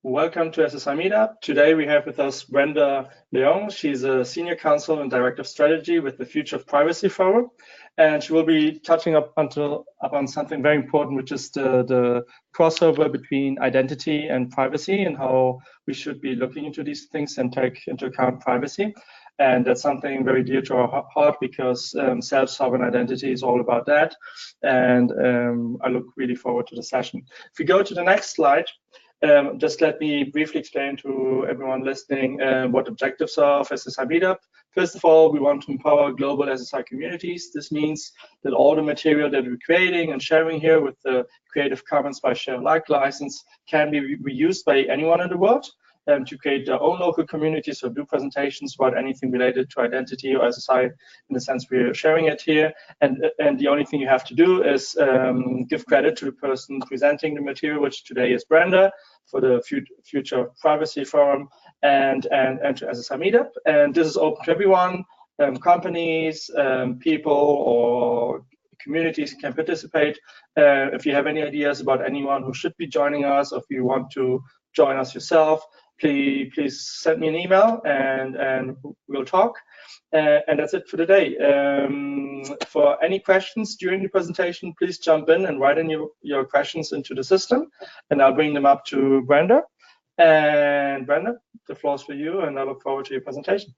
Welcome to SSI Meetup. Today we have with us Brenda Leong. She's a Senior Counsel and Director of Strategy with the Future of Privacy Forum. And she will be touching upon something very important, which is the crossover between identity and privacy and how we should be looking into these things and take into account privacy. And that's something very dear to our heart because self-sovereign identity is all about that. And I look really forward to the session. If we go to the next slide, just let me briefly explain to everyone listening what objectives are of SSI Meetup. First of all, we want to empower global SSI communities. This means that all the material that we're creating and sharing here with the Creative Commons by Share Alike license can be reused by anyone in the world to create their own local communities or do presentations about anything related to identity or SSI in the sense we're sharing it here. And the only thing you have to do is give credit to the person presenting the material, which today is Brenda, for the Future Privacy Forum and to SSI Meetup. And this is open to everyone, companies, people, or communities can participate. If you have any ideas about anyone who should be joining us, or if you want to join us yourself, please send me an email and we'll talk. And that's it for today. For any questions during the presentation, please jump in and write in your questions into the system, and I'll bring them up to Brenda. And Brenda, the floor is for you, and I look forward to your presentation.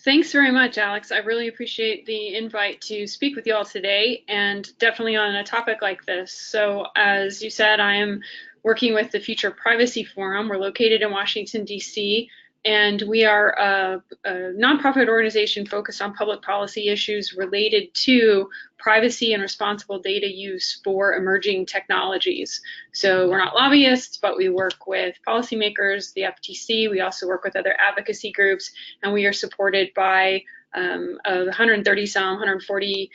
Thanks very much, Alex. I really appreciate the invite to speak with you all today, and definitely on a topic like this. So as you said, I am working with the Future Privacy Forum. We're located in Washington, D.C., and we are a nonprofit organization focused on public policy issues related to privacy and responsible data use for emerging technologies. So we're not lobbyists, but we work with policymakers, the FTC. We also work with other advocacy groups, and we are supported by 140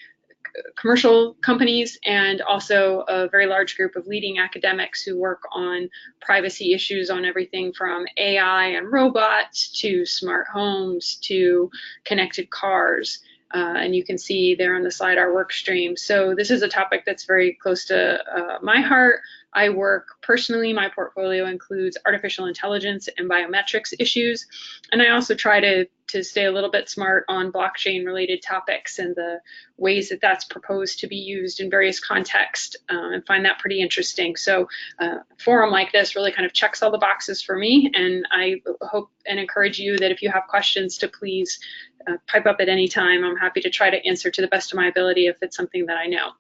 commercial companies and also a very large group of leading academics who work on privacy issues on everything from AI and robots to smart homes to connected cars. And you can see there on the slide our work stream. So this is a topic that's very close to my heart. I work personally, my portfolio includes artificial intelligence and biometrics issues. And I also try to stay a little bit smart on blockchain related topics and the ways that that's proposed to be used in various contexts and find that pretty interesting. So a forum like this really kind of checks all the boxes for me. And I hope and encourage you that if you have questions to please pipe up at any time. I'm happy to try to answer to the best of my ability if it's something that I know.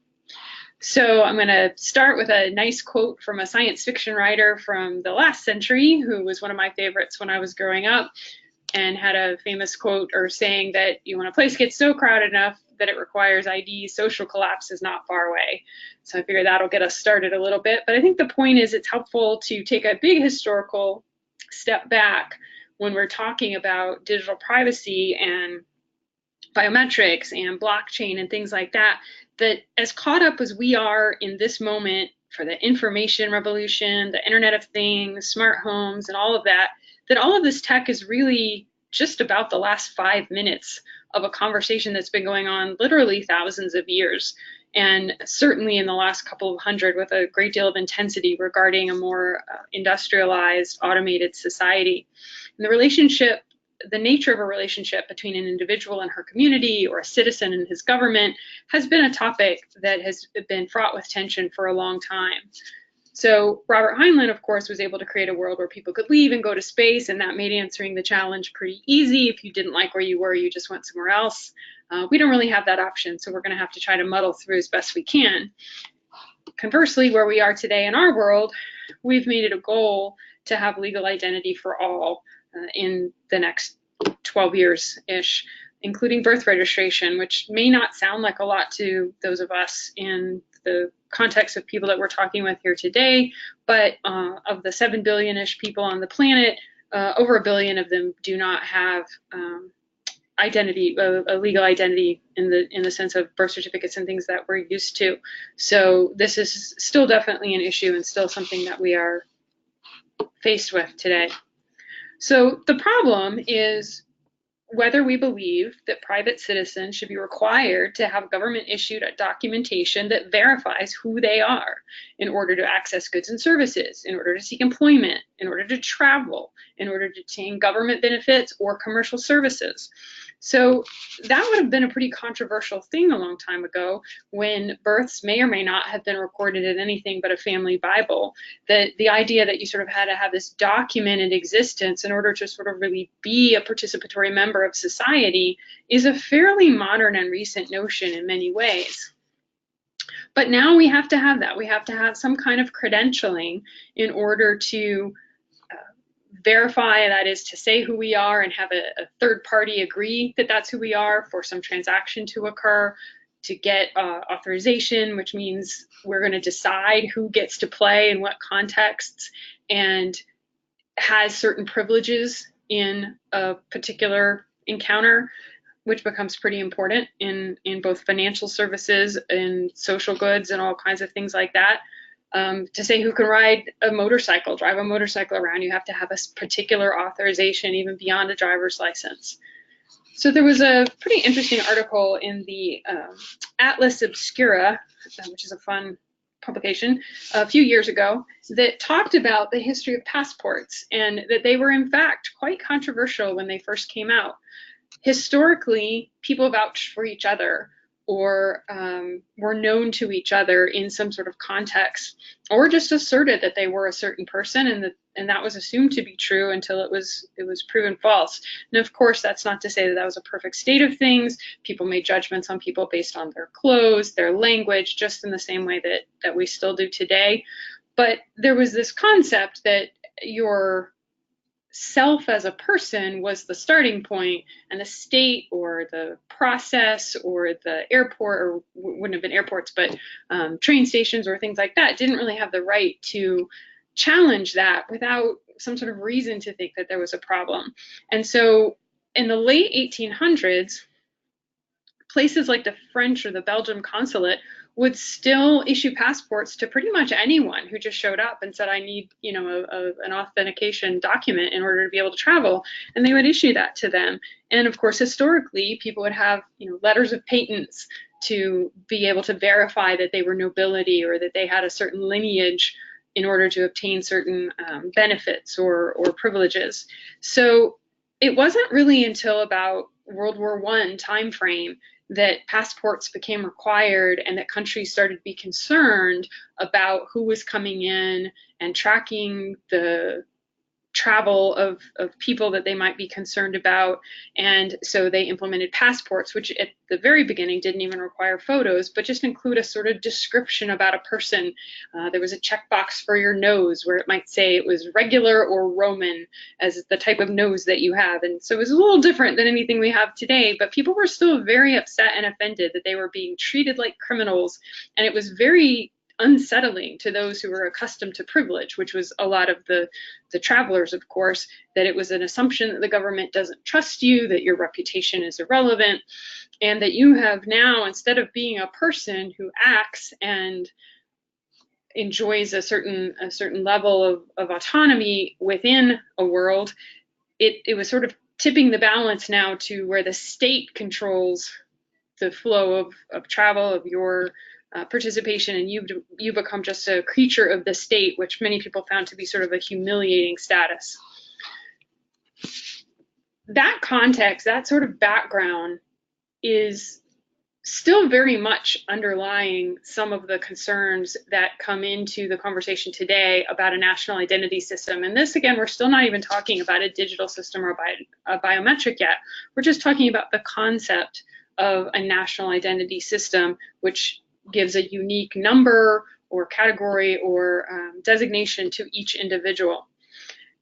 So I'm going to start with a nice quote from a science fiction writer from the last century who was one of my favorites when I was growing up and had a famous quote or saying that when a place gets so crowded enough that it requires ID, social collapse is not far away. So I figure that'll get us started a little bit. But I think the point is it's helpful to take a big historical step back when we're talking about digital privacy and biometrics and blockchain and things like that, that as caught up as we are in this moment for the information revolution, the Internet of Things, smart homes, and all of that, that all of this tech is really just about the last 5 minutes of a conversation that's been going on literally thousands of years. And certainly in the last couple of hundred with a great deal of intensity regarding a more industrialized, automated society. And the nature of a relationship between an individual and her community or a citizen and his government has been a topic that has been fraught with tension for a long time. So Robert Heinlein, of course, was able to create a world where people could leave and go to space, and that made answering the challenge pretty easy. If you didn't like where you were, you just went somewhere else. We don't really have that option, so we're going to have to try to muddle through as best we can. Conversely, where we are today in our world, we've made it a goal to have legal identity for all in the next 12 years-ish, including birth registration, which may not sound like a lot to those of us in the context of people that we're talking with here today, but of the 7 billion-ish people on the planet, over 1 billion of them do not have identity, a legal identity in the sense of birth certificates and things that we're used to. So this is still definitely an issue and still something that we are faced with today. So the problem is whether we believe that private citizens should be required to have government-issued documentation that verifies who they are in order to access goods and services, in order to seek employment, in order to travel, in order to obtain government benefits or commercial services. So that would have been a pretty controversial thing a long time ago, when births may or may not have been recorded in anything but a family Bible. That the idea that you sort of had to have this documented existence in order to sort of really be a participatory member of society is a fairly modern and recent notion in many ways. But now we have to have that. We have to have some kind of credentialing in order to verify, that is to say who we are, and have a third party agree that that's who we are for some transaction to occur, to get authorization, which means we're going to decide who gets to play in what contexts and has certain privileges in a particular encounter, which becomes pretty important in both financial services and social goods and all kinds of things like that. To say who can ride a motorcycle, drive a motorcycle around, you have to have a particular authorization even beyond a driver's license. So there was a pretty interesting article in the Atlas Obscura, which is a fun publication, a few years ago, that talked about the history of passports, and that they were in fact quite controversial when they first came out. Historically, people vouched for each other, or were known to each other in some sort of context, or just asserted that they were a certain person, and that was assumed to be true until it was proven false. And of course, that's not to say that that was a perfect state of things. People made judgments on people based on their clothes, their language, just in the same way that we still do today. But there was this concept that your self as a person was the starting point, and the state or the process or the airport, or wouldn't have been airports, but train stations or things like that, didn't really have the right to challenge that without some sort of reason to think that there was a problem. And so in the late 1800s, places like the French or the Belgian consulate would still issue passports to pretty much anyone who just showed up and said, I need, an authentication document in order to be able to travel, and they would issue that to them. And of course, historically, people would have, letters of patents to be able to verify that they were nobility or that they had a certain lineage in order to obtain certain benefits or privileges. So it wasn't really until about World War I timeframe that passports became required, and that countries started to be concerned about who was coming in and tracking the travel of people that they might be concerned about. And so they implemented passports, which at the very beginning didn't even require photos, but just include a sort of description about a person. There was a checkbox for your nose where it might say it was regular or Roman as the type of nose that you have. And so it was a little different than anything we have today, but people were still very upset and offended that they were being treated like criminals. And it was very unsettling to those who were accustomed to privilege, which was a lot of the travelers, of course, that it was an assumption that the government doesn't trust you, that your reputation is irrelevant, and that you have now, instead of being a person who acts and enjoys a certain level of autonomy within a world, it was sort of tipping the balance now to where the state controls the flow of travel, of your participation, and you become just a creature of the state, which many people found to be sort of a humiliating status. That context, that sort of background, is still very much underlying some of the concerns that come into the conversation today about a national identity system. And this, again, we're still not even talking about a digital system or a biometric yet. We're just talking about the concept of a national identity system, which gives a unique number or category or designation to each individual.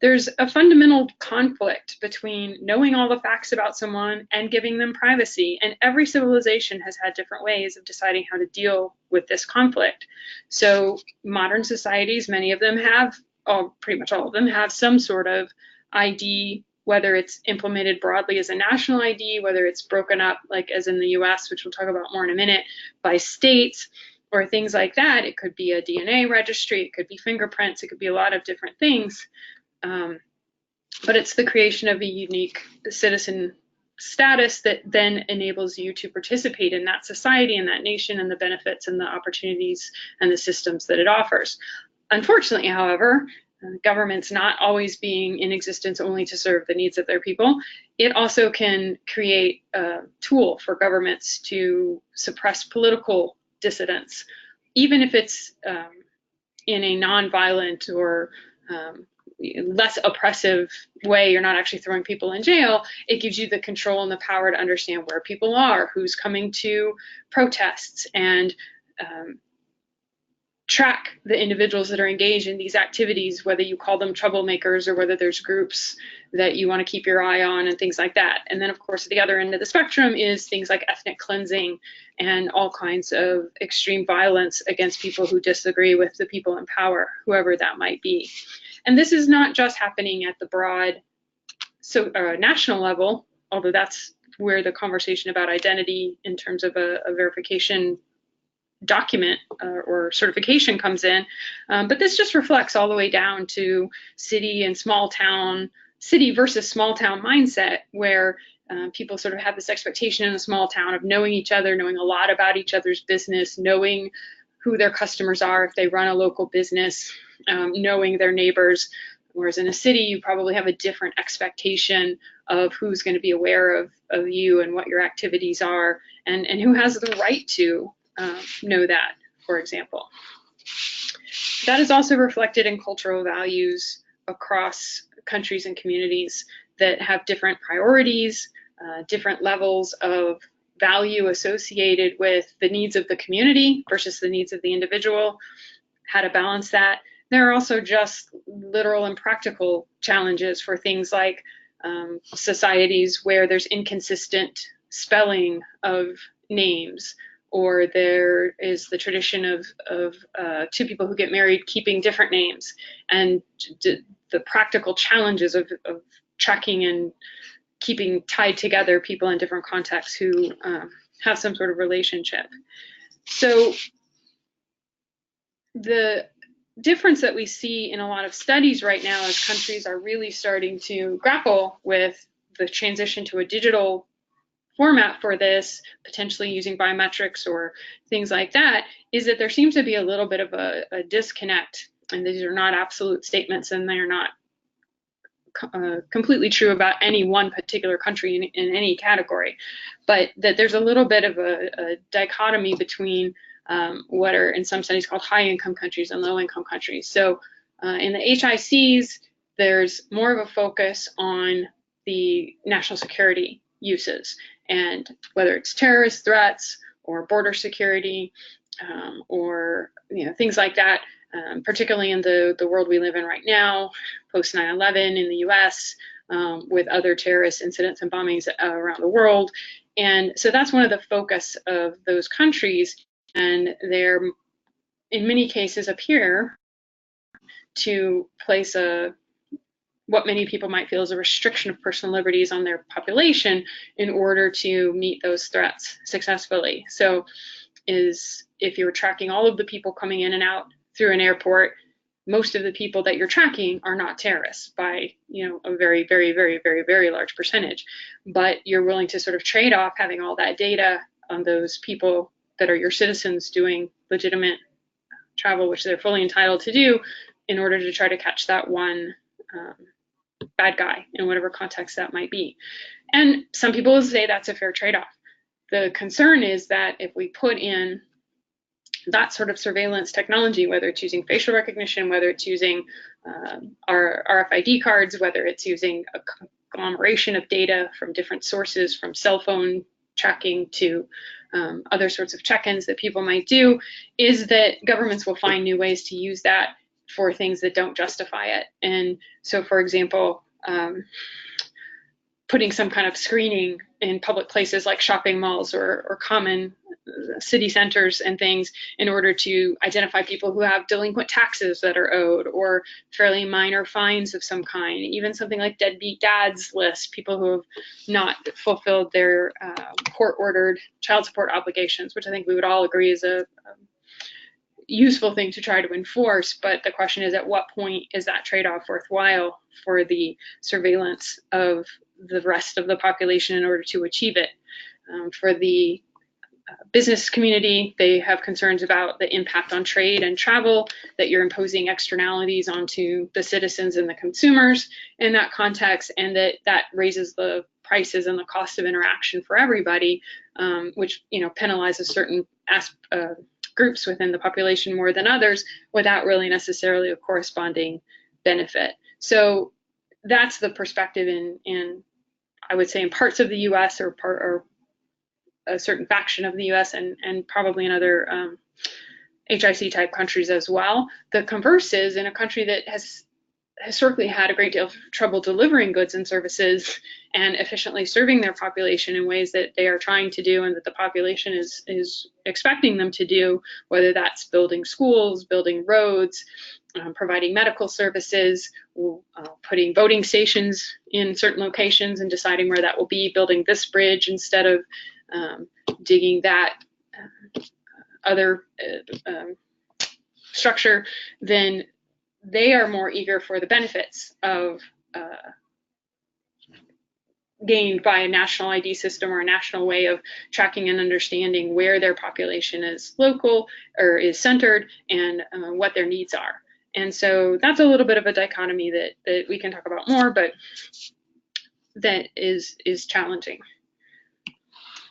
There's a fundamental conflict between knowing all the facts about someone and giving them privacy, and every civilization has had different ways of deciding how to deal with this conflict. So modern societies, many of them have, pretty much all of them have some sort of ID, whether it's implemented broadly as a national ID, whether it's broken up, like as in the US, which we'll talk about more in a minute, by states or things like that. It could be a DNA registry, it could be fingerprints, it could be a lot of different things. But it's the creation of a unique citizen status that then enables you to participate in that society and that nation and the benefits and the opportunities and the systems that it offers. Unfortunately, however, government's not always being in existence only to serve the needs of their people. It also can create a tool for governments to suppress political dissidents, even if it's in a non-violent or less oppressive way. You're not actually throwing people in jail. It gives you the control and the power to understand where people are, who's coming to protests, and track the individuals that are engaged in these activities, whether you call them troublemakers or whether there's groups that you want to keep your eye on and things like that. And then, of course, at the other end of the spectrum is things like ethnic cleansing and all kinds of extreme violence against people who disagree with the people in power, whoever that might be. And this is not just happening at the broad national level, although that's where the conversation about identity in terms of a verification document or certification comes in, but this just reflects all the way down to city and small town, city versus small town mindset, where people sort of have this expectation in a small town of knowing each other, knowing a lot about each other's business, knowing who their customers are if they run a local business, knowing their neighbors. Whereas in a city, you probably have a different expectation of who's going to be aware of you and what your activities are, and who has the right to know that, for example. That is also reflected in cultural values across countries and communities that have different priorities, different levels of value associated with the needs of the community versus the needs of the individual, how to balance that. There are also just literal and practical challenges for things like societies where there's inconsistent spelling of names, or there is the tradition of two people who get married keeping different names, and the practical challenges of tracking and keeping tied together people in different contexts who have some sort of relationship. So the difference that we see in a lot of studies right now as countries are really starting to grapple with the transition to a digital format for this, potentially using biometrics or things like that, is that there seems to be a little bit of a disconnect. And these are not absolute statements, and they're not completely true about any one particular country in any category, but that there's a little bit of a dichotomy between what are in some studies called high-income countries and low-income countries. So in the HICs, there's more of a focus on the national security uses, and whether it's terrorist threats or border security or things like that, particularly in the world we live in right now, post 9/11 in the US, with other terrorist incidents and bombings around the world. And so that's one of the focus of those countries, and they're in many cases appear to place what many people might feel is a restriction of personal liberties on their population in order to meet those threats successfully. So if you're tracking all of the people coming in and out through an airport, most of the people that you're tracking are not terrorists by a very, very, very, very, very large percentage. But you're willing to sort of trade off having all that data on those people that are your citizens doing legitimate travel, which they're fully entitled to do, in order to try to catch that one bad guy in whatever context that might be. And some people will say that's a fair trade-off. The concern is that if we put in that sort of surveillance technology, whether it's using facial recognition, whether it's using our RFID cards, whether it's using a conglomeration of data from different sources, from cell phone tracking to other sorts of check-ins that people might do, is that governments will find new ways to use that for things that don't justify it. And so, for example, putting some kind of screening in public places like shopping malls or common city centers and things in order to identify people who have delinquent taxes that are owed, or fairly minor fines of some kind, even something like deadbeat dads list, people who have not fulfilled their court-ordered child support obligations, which I think we would all agree is a useful thing to try to enforce. But the question is, at what point is that trade-off worthwhile for the surveillance of the rest of the population in order to achieve it. For the business community, they have concerns about the impact on trade and travel, that you're imposing externalities onto the citizens and the consumers in that context, and that raises the prices and the cost of interaction for everybody, which penalizes certain groups within the population more than others without really necessarily a corresponding benefit. So that's the perspective in I would say in parts of the U.S. or a certain faction of the U.S. and probably in other HIC type countries as well. The converse is, in a country that has historically had a great deal of trouble delivering goods and services and efficiently serving their population in ways that they are trying to do and that the population is expecting them to do, whether that's building schools, building roads, providing medical services, putting voting stations in certain locations and deciding where that will be, building this bridge instead of digging that other structure, then they are more eager for the benefits of gained by a national ID system or a national way of tracking and understanding where their population is local or is centered and what their needs are. And so that's a little bit of a dichotomy that we can talk about more, but that is challenging.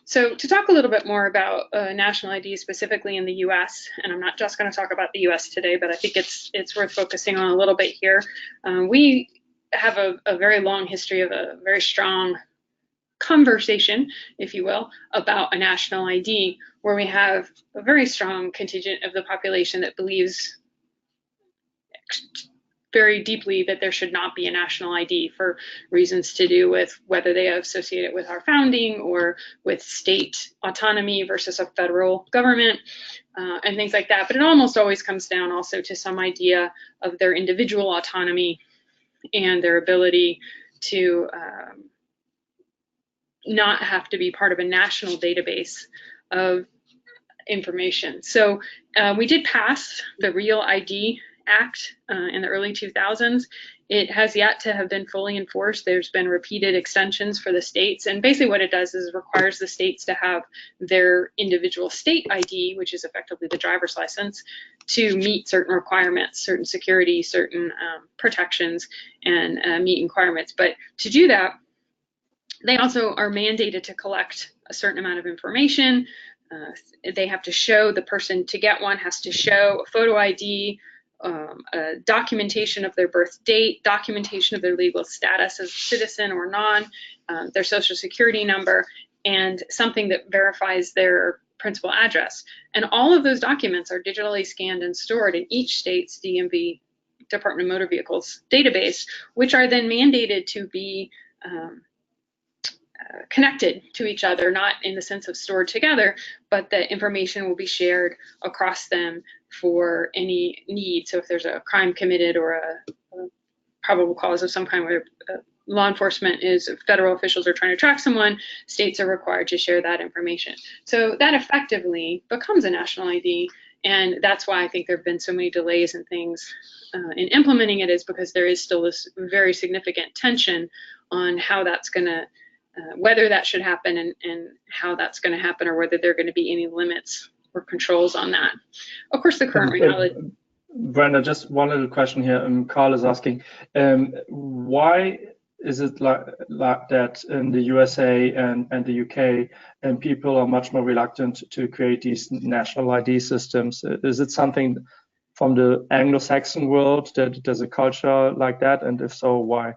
So to talk a little bit more about national ID specifically in the U.S., and I'm not just going to talk about the U.S. today, but I think it's worth focusing on a little bit here. We have a very long history of a very strong conversation, if you will, about a national ID, where we have a very strong contingent of the population that believes very deeply that there should not be a national ID for reasons to do with whether they associate it with our founding or with state autonomy versus a federal government and things like that. But it almost always comes down also to some idea of their individual autonomy and their ability to not have to be part of a national database of information. So we did pass the Real ID Act in the early 2000s. It has yet to have been fully enforced. There's been repeated extensions for the states, and basically what it does is requires the states to have their individual state ID, which is effectively the driver's license, to meet certain requirements, certain security, certain protections, and meet requirements. But to do that, they also are mandated to collect a certain amount of information. They have to show, the person to get one has to show a photo ID, documentation of their birth date, documentation of their legal status as a citizen or non, their social security number, and something that verifies their principal address. And all of those documents are digitally scanned and stored in each state's DMV, Department of Motor Vehicles database, which are then mandated to be connected to each other, not in the sense of stored together, but the information will be shared across them for any need. So if there's a crime committed or a probable cause of some kind where law enforcement federal officials are trying to track someone, states are required to share that information. So that effectively becomes a national ID. And that's why I think there have been so many delays and things in implementing it, is because there is still this very significant tension on how that's going to whether that should happen and how that's going to happen, or whether there are going to be any limits or controls on that. Of course, the current reality. Brenda, just one little question here. Carl is asking, why is it like that in the USA and the UK, and people are much more reluctant to create these national ID systems? Is it something from the Anglo-Saxon world that there's a culture like that, and if so, why?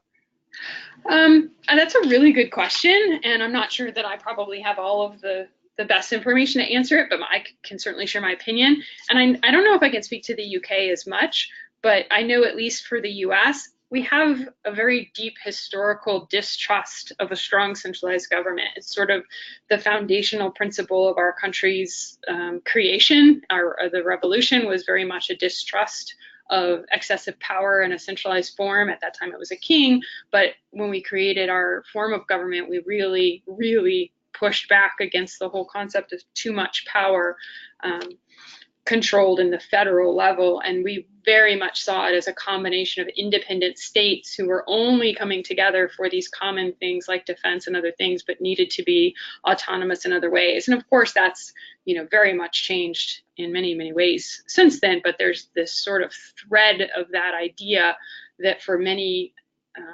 That's a really good question, and I'm not sure that I probably have all of the best information to answer it, but I can certainly share my opinion. And I don't know if I can speak to the UK as much, but I know at least for the US, we have a very deep historical distrust of a strong centralized government. It's sort of the foundational principle of our country's creation. The revolution was very much a distrust of excessive power in a centralized form. At that time, it was a king. But when we created our form of government, we really, really pushed back against the whole concept of too much power controlled in the federal level. And we very much saw it as a combination of independent states who were only coming together for these common things like defense and other things, but needed to be autonomous in other ways. And of course, that's, you know, very much changed in many, many ways since then. But there's this sort of thread of that idea that for many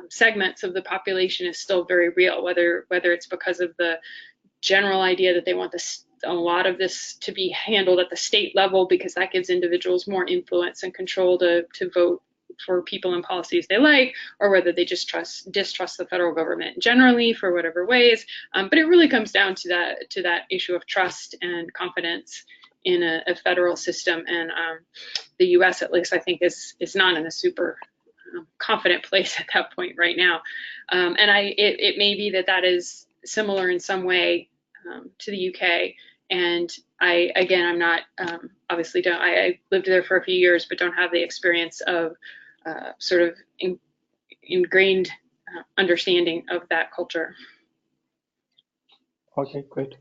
segments of the population is still very real, whether it's because of the general idea that they want a lot of this to be handled at the state level because that gives individuals more influence and control to vote for people and policies they like, or whether they just distrust the federal government generally for whatever ways. But it really comes down to that issue of trust and confidence in a federal system. And the U.S., at least, I think is not in a super confident place at that point right now. And it may be that is similar in some way to the UK. And I'm not, obviously I lived there for a few years, but don't have the experience of sort of ingrained understanding of that culture. Okay, great.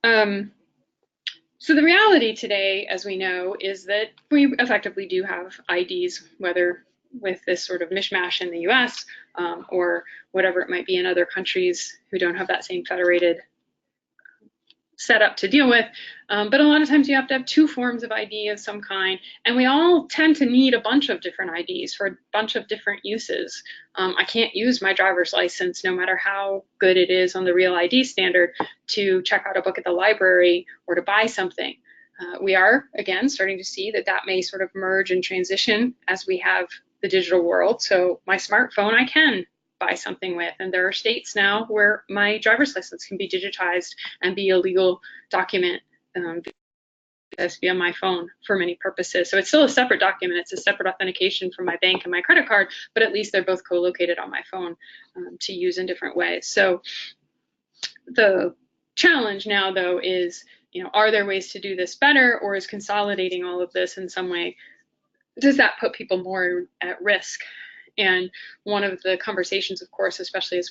So the reality today, as we know, is that we effectively do have IDs, whether with this sort of mishmash in the US or whatever it might be in other countries who don't have that same federated setup to deal with. But a lot of times you have to have two forms of ID of some kind, and we all tend to need a bunch of different IDs for a bunch of different uses. I can't use my driver's license, no matter how good it is on the Real ID standard, to check out a book at the library or to buy something. We are, again, starting to see that may sort of merge and transition as we have the digital world. So my smartphone I can buy something with, and there are states now where my driver's license can be digitized and be a legal document via my phone for many purposes. So it's still a separate document. It's a separate authentication from my bank and my credit card, but at least they're both co-located on my phone to use in different ways. So the challenge now, though, is, you know, are there ways to do this better, or is consolidating all of this in some way, does that put people more at risk? And one of the conversations, of course, especially as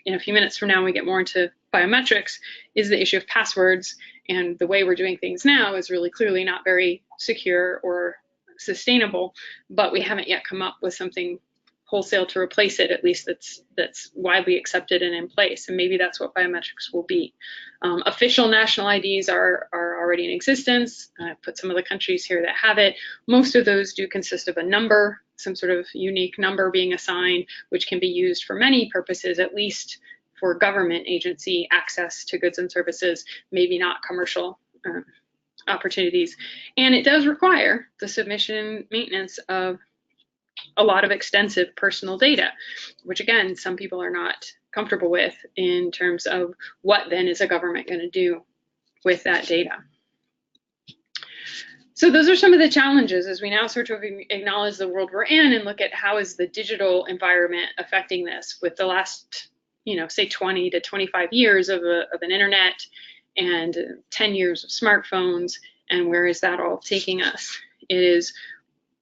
in a few minutes from now, we get more into biometrics, is the issue of passwords. And the way we're doing things now is really clearly not very secure or sustainable, but we haven't yet come up with something wholesale to replace it, at least that's widely accepted and in place. And maybe that's what biometrics will be. Official national IDs are already in existence. I've put some of the countries here that have it. Most of those do consist of a number, some sort of unique number being assigned, which can be used for many purposes, at least for government agency access to goods and services, maybe not commercial opportunities. And it does require the submission and maintenance of a lot of extensive personal data, which again, some people are not comfortable with in terms of what then is a government going to do with that data. So those are some of the challenges as we now sort of acknowledge the world we're in and look at how is the digital environment affecting this with the last, say 20 to 25 years of an internet and 10 years of smartphones, and where is that all taking us? It is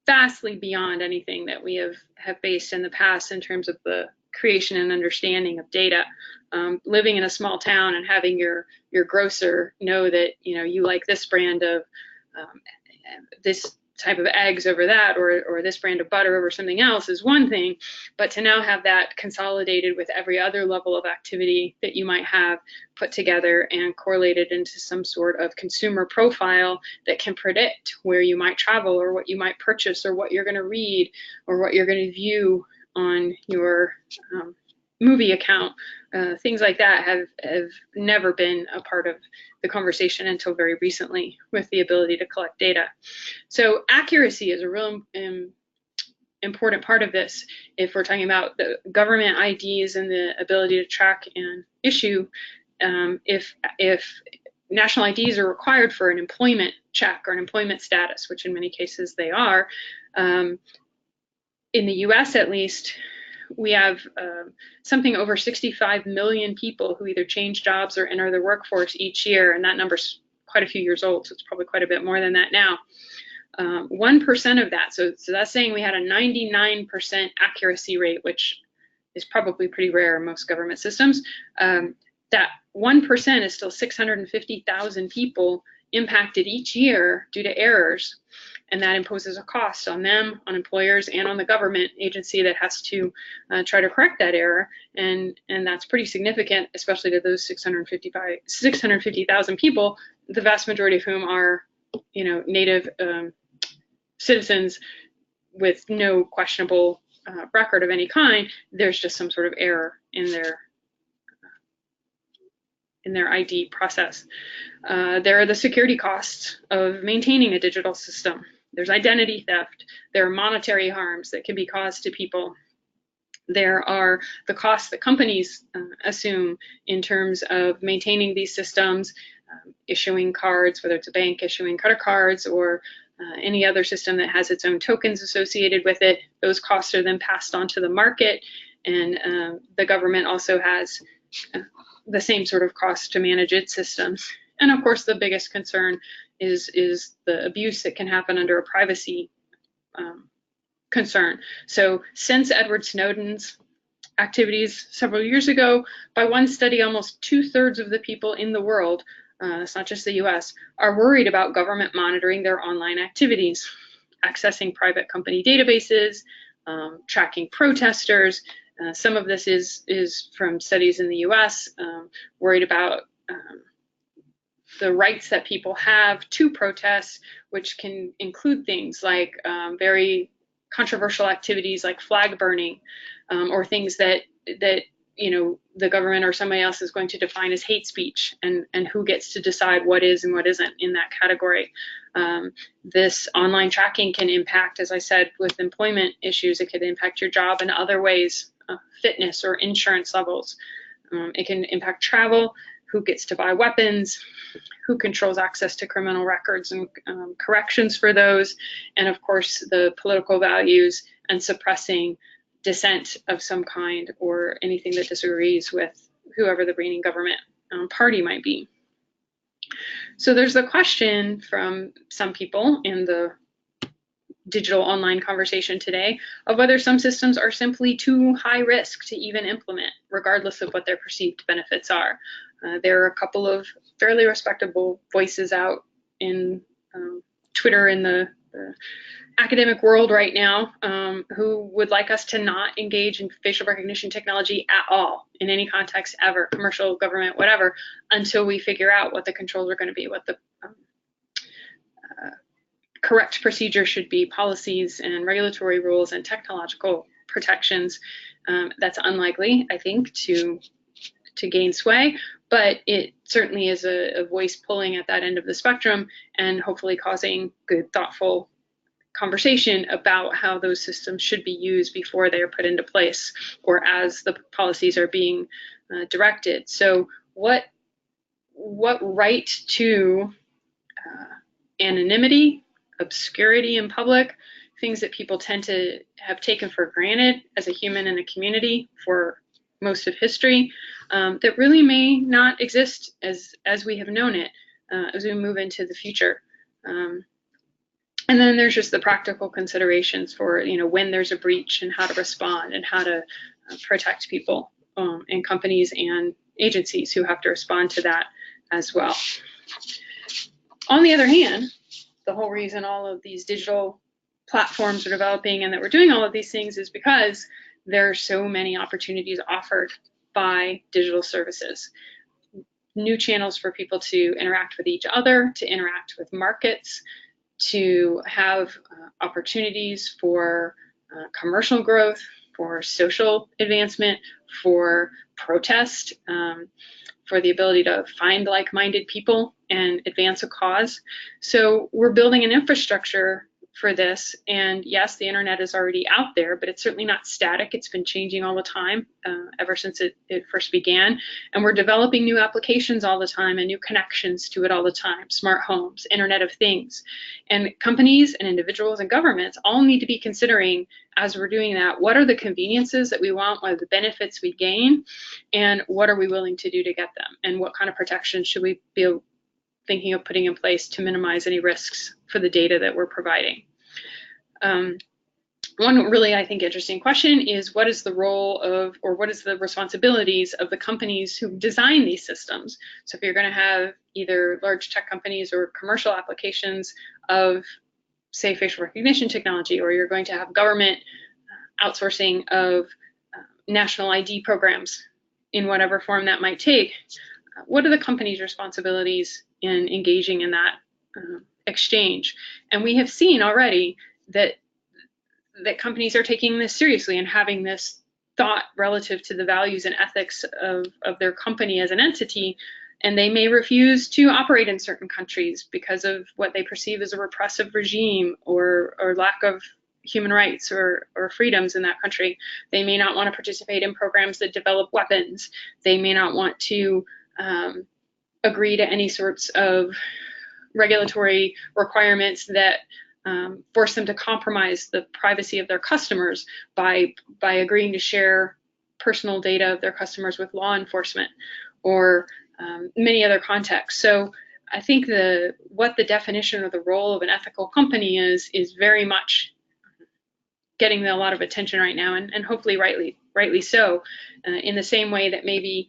vastly beyond anything that we have faced in the past in terms of the creation and understanding of data. Living in a small town and having your grocer know that you like this brand of this type of eggs over that, or this brand of butter over something else is one thing, but to now have that consolidated with every other level of activity that you might have put together and correlated into some sort of consumer profile that can predict where you might travel or what you might purchase or what you're going to read or what you're going to view on your movie account, things like that have never been a part of the conversation until very recently with the ability to collect data. So accuracy is a real important part of this. If we're talking about the government IDs and the ability to track and issue, if national IDs are required for an employment check or an employment status, which in many cases they are, in the US at least, we have something over 65 million people who either change jobs or enter the workforce each year, and that number's quite a few years old, so it's probably quite a bit more than that now. 1% of that, so that's saying we had a 99% accuracy rate, which is probably pretty rare in most government systems. That 1% is still 650,000 people impacted each year due to errors. and that imposes a cost on them, on employers, and on the government agency that has to try to correct that error. And that's pretty significant, especially to those 650,000 people, the vast majority of whom are, native citizens with no questionable record of any kind. There's just some sort of error in their ID process. There are the security costs of maintaining a digital system. There's identity theft. There are monetary harms that can be caused to people. There are the costs that companies assume in terms of maintaining these systems, issuing cards, whether it's a bank issuing credit cards or any other system that has its own tokens associated with it. Those costs are then passed on to the market, and the government also has the same sort of cost to manage its systems. And of course, the biggest concern is the abuse that can happen under a privacy concern. So since Edward Snowden's activities several years ago, by one study, almost 2/3 of the people in the world, it's not just the US, are worried about government monitoring their online activities, accessing private company databases, tracking protesters. Some of this is from studies in the US, worried about the rights that people have to protest, which can include things like very controversial activities like flag burning, or things that the government or somebody else is going to define as hate speech, and who gets to decide what is and what isn't in that category. This online tracking can impact, as I said, with employment issues. It could impact your job in other ways, fitness or insurance levels. It can impact travel, who gets to buy weapons, who controls access to criminal records and corrections for those, and of course the political values and suppressing dissent of some kind or anything that disagrees with whoever the reigning government party might be. So there's the question from some people in the digital online conversation today of whether some systems are simply too high risk to even implement, regardless of what their perceived benefits are. There are a couple of fairly respectable voices out in Twitter in the academic world right now who would like us to not engage in facial recognition technology at all in any context ever, commercial, government, whatever, until we figure out what the controls are going to be, what the correct procedure should be, policies and regulatory rules and technological protections. That's unlikely, I think, to gain sway, but it certainly is a voice pulling at that end of the spectrum and hopefully causing good, thoughtful conversation about how those systems should be used before they are put into place or as the policies are being directed. So what right to anonymity, obscurity in public, things that people tend to have taken for granted as a human in a community for most of history, that really may not exist as we have known it as we move into the future. And then there's just the practical considerations for when there's a breach and how to respond and how to protect people and companies and agencies who have to respond to that as well. On the other hand, the whole reason all of these digital platforms are developing and that we're doing all of these things is because there are so many opportunities offered by digital services. New channels for people to interact with each other, to interact with markets, to have opportunities for commercial growth, for social advancement, for protest, for the ability to find like-minded people and advance a cause. So we're building an infrastructure for this, and yes, the internet is already out there, but it's certainly not static. It's been changing all the time ever since it first began, and we're developing new applications all the time and new connections to it all the time. Smart homes, Internet of Things, and companies and individuals and governments all need to be considering, as we're doing that, what are the conveniences that we want, what are the benefits we gain, and what are we willing to do to get them, and what kind of protections should we be thinking of putting in place to minimize any risks for the data that we're providing. One really, I think, interesting question is what is the role of, or what is the responsibilities of the companies who design these systems? So if you're going to have either large tech companies or commercial applications of say, facial recognition technology, or you're going to have government outsourcing of national ID programs in whatever form that might take, what are the company's responsibilities in engaging in that exchange? And we have seen already that companies are taking this seriously and having this thought relative to the values and ethics of their company as an entity, and they may refuse to operate in certain countries because of what they perceive as a repressive regime or lack of human rights or freedoms in that country. They may not want to participate in programs that develop weapons. They may not want to agree to any sorts of regulatory requirements that force them to compromise the privacy of their customers by agreeing to share personal data of their customers with law enforcement or many other contexts. So I think what the definition of the role of an ethical company is very much getting a lot of attention right now, and hopefully rightly so, in the same way that maybe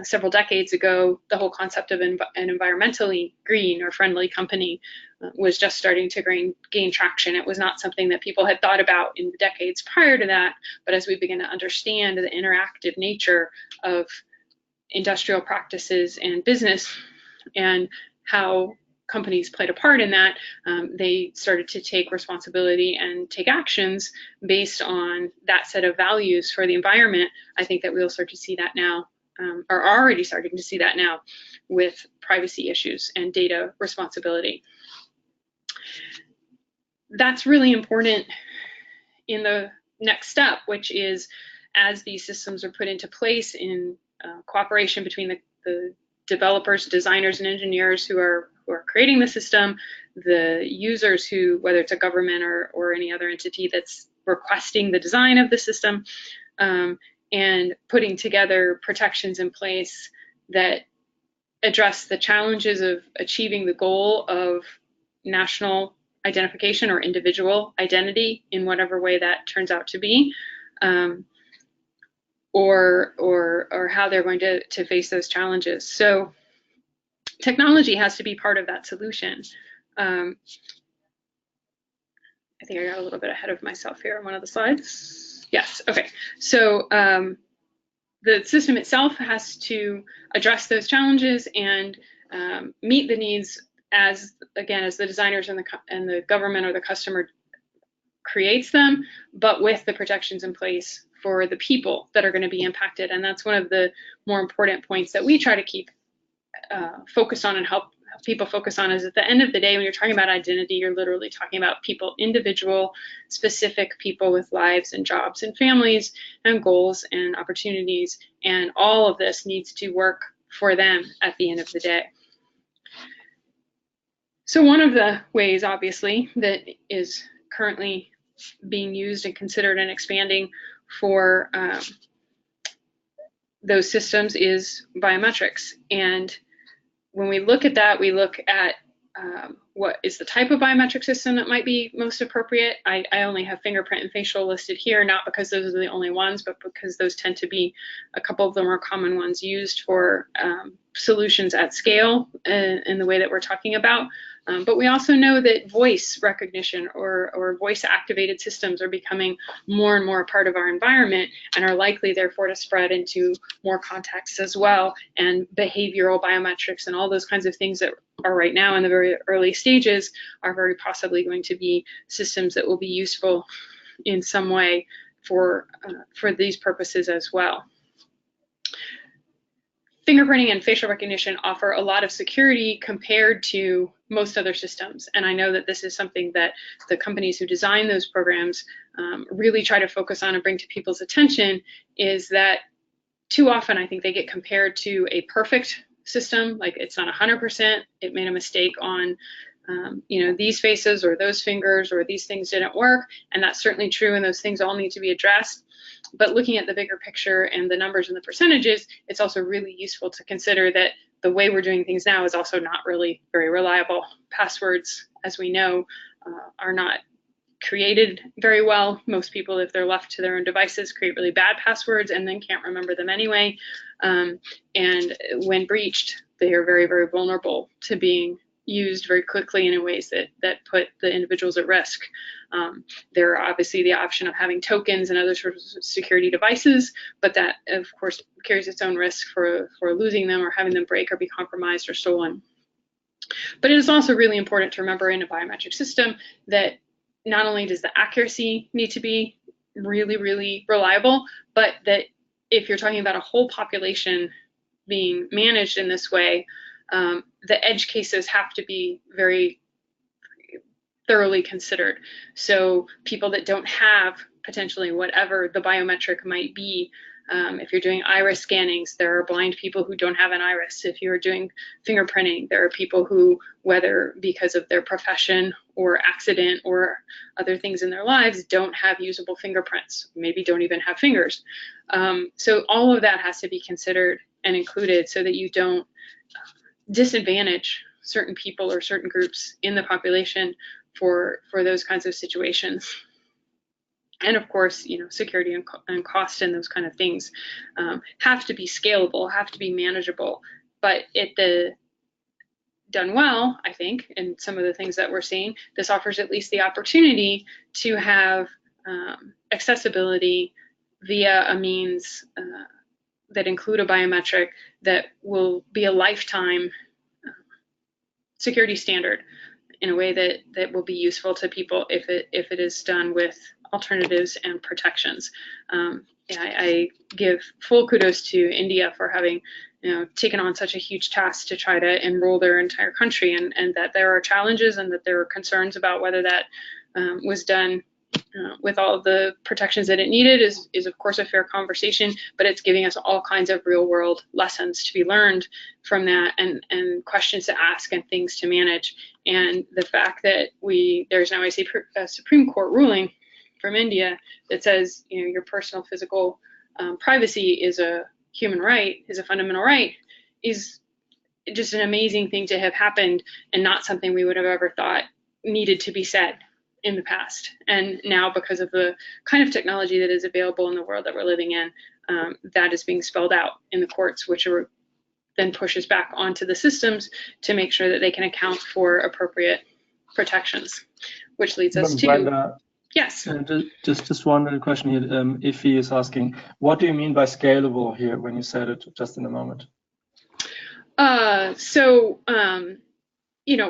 several decades ago, the whole concept of an environmentally green or friendly company was just starting to gain traction. It was not something that people had thought about in the decades prior to that, but as we begin to understand the interactive nature of industrial practices and business and how companies played a part in that, they started to take responsibility and take actions based on that set of values for the environment. I think that we'll start to see that now, are already starting to see that now with privacy issues and data responsibility. That's really important in the next step, which is as these systems are put into place in cooperation between the developers, designers, and engineers who are creating the system, the users who, whether it's a government or any other entity that's requesting the design of the system, and putting together protections in place that address the challenges of achieving the goal of national identification or individual identity in whatever way that turns out to be, or how they're going to face those challenges. So technology has to be part of that solution. I think I got a little bit ahead of myself here on one of the slides. Yes, okay. So the system itself has to address those challenges and meet the needs as the designers and the government or the customer creates them, but with the protections in place for the people that are going to be impacted. And that's one of the more important points that we try to keep focused on and help people focus on, is at the end of the day, when you're talking about identity, you're literally talking about people, individual, specific people with lives and jobs and families and goals and opportunities. And all of this needs to work for them at the end of the day. So one of the ways, obviously, that is currently being used and considered and expanding for those systems is biometrics. And when we look at that, we look at what is the type of biometric system that might be most appropriate. I only have fingerprint and facial listed here, not because those are the only ones, but because those tend to be, a couple of the more common ones used for solutions at scale in the way that we're talking about. But we also know that voice recognition or voice activated systems are becoming more and more a part of our environment and are likely therefore to spread into more contexts as well. And behavioral biometrics and all those kinds of things that are right now in the very early stages are very possibly going to be systems that will be useful in some way for these purposes as well. Fingerprinting and facial recognition offer a lot of security compared to most other systems. And I know that this is something that the companies who design those programs really try to focus on and bring to people's attention, is that too often I think they get compared to a perfect system, like it's not 100%, it made a mistake on these faces or those fingers, or these things didn't work. And that's certainly true, and those things all need to be addressed. But looking at the bigger picture and the numbers and the percentages, it's also really useful to consider that the way we're doing things now is also not really very reliable. Passwords, as we know, are not created very well. Most people, if they're left to their own devices, create really bad passwords and then can't remember them anyway. And when breached, they are very, very vulnerable to being used very quickly and in ways that put the individuals at risk. There are obviously the option of having tokens and other sorts of security devices, but that of course carries its own risk for losing them or having them break or be compromised or stolen. But it is also really important to remember in a biometric system that not only does the accuracy need to be really, really reliable, but that if you're talking about a whole population being managed in this way, the edge cases have to be very thoroughly considered. So people that don't have potentially whatever the biometric might be, if you're doing iris scannings, there are blind people who don't have an iris. If you're doing fingerprinting, there are people who, whether because of their profession or accident or other things in their lives, don't have usable fingerprints, maybe don't even have fingers. So all of that has to be considered and included so that you don't disadvantage certain people or certain groups in the population for those kinds of situations. And of course, security and cost and those kind of things have to be scalable, have to be manageable. But done well, I think, and some of the things that we're seeing, this offers at least the opportunity to have accessibility via a means that include a biometric that will be a lifetime security standard in a way that will be useful to people if it is done with alternatives and protections. I give full kudos to India for having taken on such a huge task to try to enroll their entire country, and that there are challenges and that there are concerns about whether that was done with all of the protections that it needed is of course a fair conversation, but it's giving us all kinds of real world lessons to be learned from that and questions to ask and things to manage. And the fact that there's now a Supreme Court ruling from India that says your personal physical privacy is a human right, is a fundamental right, is just an amazing thing to have happened and not something we would have ever thought needed to be said in the past. And now, because of the kind of technology that is available in the world that we're living in, that is being spelled out in the courts, which then pushes back onto the systems to make sure that they can account for appropriate protections, which leads us to Brenda, yes. Just one question here. Ify is asking, what do you mean by scalable here when you said it just in a moment?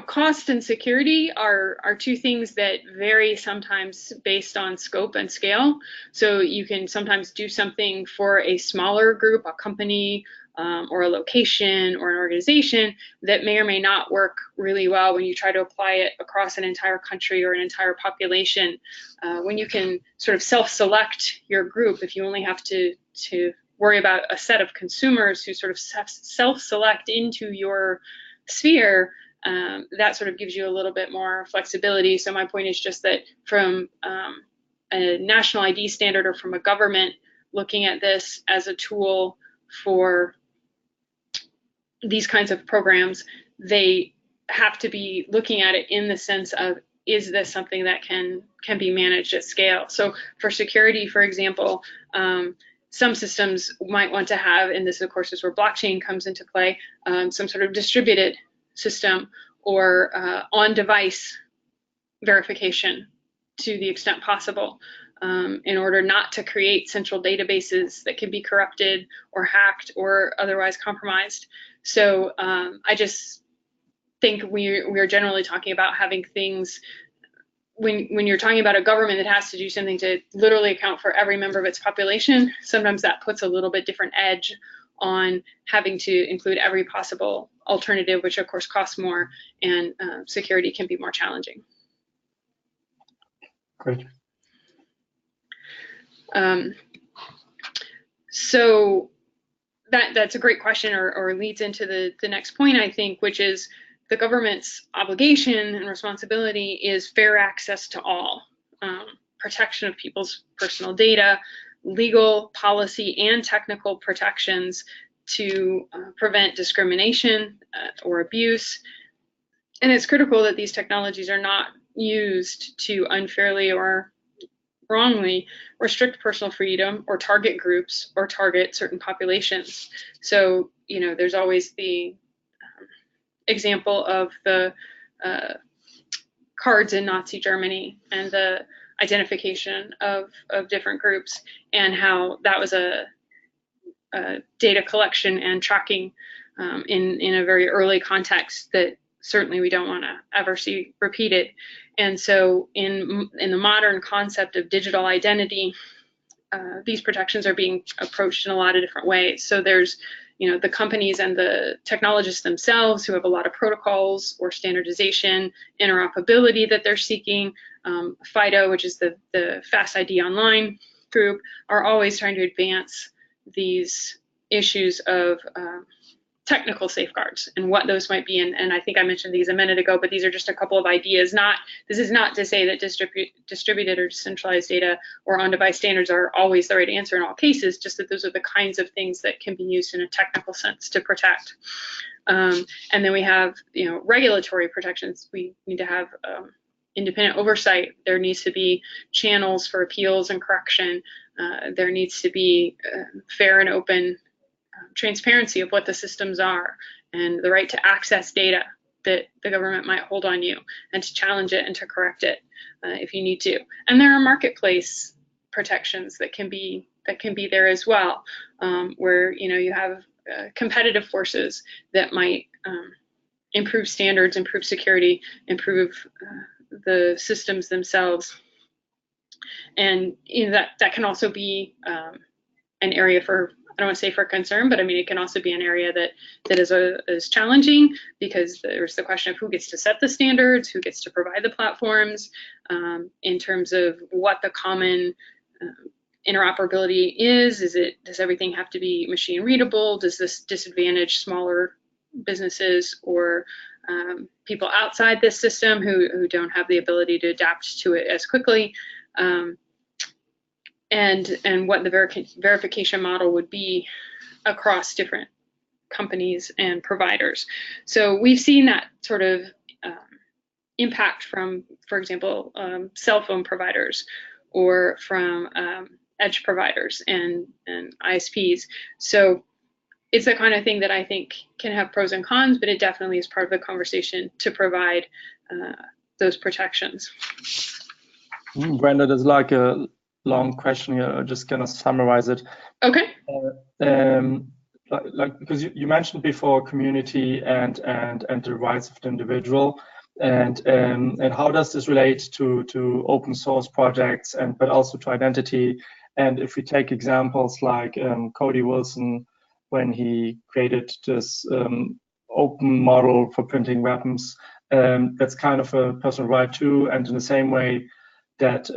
Cost and security are two things that vary sometimes based on scope and scale. So you can sometimes do something for a smaller group, a company, or a location or an organization that may or may not work really well when you try to apply it across an entire country or an entire population. When you can sort of self-select your group, if you only have to worry about a set of consumers who sort of self-select into your sphere, that sort of gives you a little bit more flexibility. So my point is just that from a national ID standard or from a government looking at this as a tool for these kinds of programs, they have to be looking at it in the sense of, is this something that can be managed at scale? So for security, for example, some systems might want to have, and this of course is where blockchain comes into play, some sort of distributed system or on-device verification to the extent possible, in order not to create central databases that can be corrupted or hacked or otherwise compromised. So I just think we're generally talking about having things, when you're talking about a government that has to do something to literally account for every member of its population, sometimes that puts a little bit different edge on having to include every possible alternative, which of course costs more, and security can be more challenging. Great. So that's a great question, or leads into the next point, I think, which is the government's obligation and responsibility is fair access to all, protection of people's personal data, legal, policy, and technical protections to prevent discrimination or abuse. And it's critical that these technologies are not used to unfairly or wrongly restrict personal freedom or target groups or target certain populations. So, there's always the example of the cards in Nazi Germany and the identification of different groups, and how that was a data collection and tracking in a very early context that certainly we don't want to ever see repeated. And so in the modern concept of digital identity, these protections are being approached in a lot of different ways. So there's, the companies and the technologists themselves who have a lot of protocols or standardization, interoperability that they're seeking. FIDO, which is the Fast ID Online group, are always trying to advance these issues of technical safeguards and what those might be. And I think I mentioned these a minute ago, but these are just a couple of ideas. This is not to say that distributed or decentralized data or on-device standards are always the right answer in all cases, just that those are the kinds of things that can be used in a technical sense to protect. And then we have, regulatory protections. We need to have independent oversight. There needs to be channels for appeals and correction. There needs to be fair and open transparency of what the systems are, and the right to access data that the government might hold on you, and to challenge it and to correct it if you need to. And there are marketplace protections that can be there as well, where you have competitive forces that might improve standards, improve security, improve the systems themselves. And that can also be an area for, I don't want to say for concern, but I mean, it can also be an area that is challenging, because there's the question of who gets to set the standards, who gets to provide the platforms, in terms of what the common interoperability is. Does everything have to be machine readable? Does this disadvantage smaller businesses or people outside this system who don't have the ability to adapt to it as quickly? And what the verification model would be across different companies and providers. So we've seen that sort of impact from, for example, cell phone providers, or from edge providers and ISPs. So it's the kind of thing that I think can have pros and cons, but it definitely is part of the conversation to provide those protections. Brenda, there's like a long question here. I'm just gonna summarize it. Okay. Because you mentioned before community and the rights of the individual, and how does this relate to open source projects but also to identity? And if we take examples like Cody Wilson, when he created this open model for printing weapons, that's kind of a personal right too, and in the same way that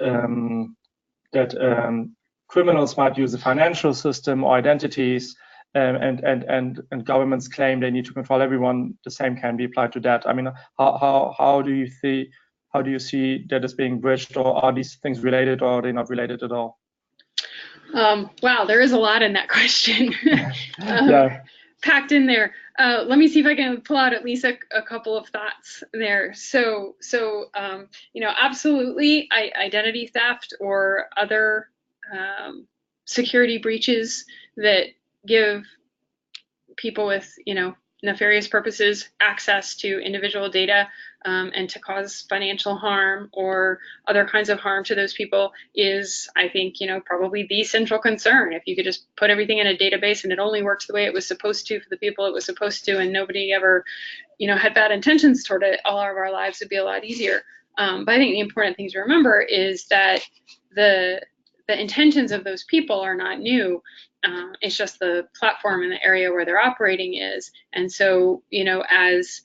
criminals might use the financial system or identities, and governments claim they need to control everyone, the same can be applied to that. I mean, how do you see that as being bridged, or are these things related, or are they not related at all? Wow, there is a lot in that question. Yeah. Packed in there. Let me see if I can pull out at least a couple of thoughts there. So absolutely, identity theft or other security breaches that give people with nefarious purposes access to individual data, and to cause financial harm or other kinds of harm to those people is, I think, probably the central concern. If you could just put everything in a database and it only works the way it was supposed to for the people it was supposed to, and nobody ever, had bad intentions toward it, all of our lives would be a lot easier. But I think the important thing to remember is that the intentions of those people are not new. It's just the platform and the area where they're operating is. And so, as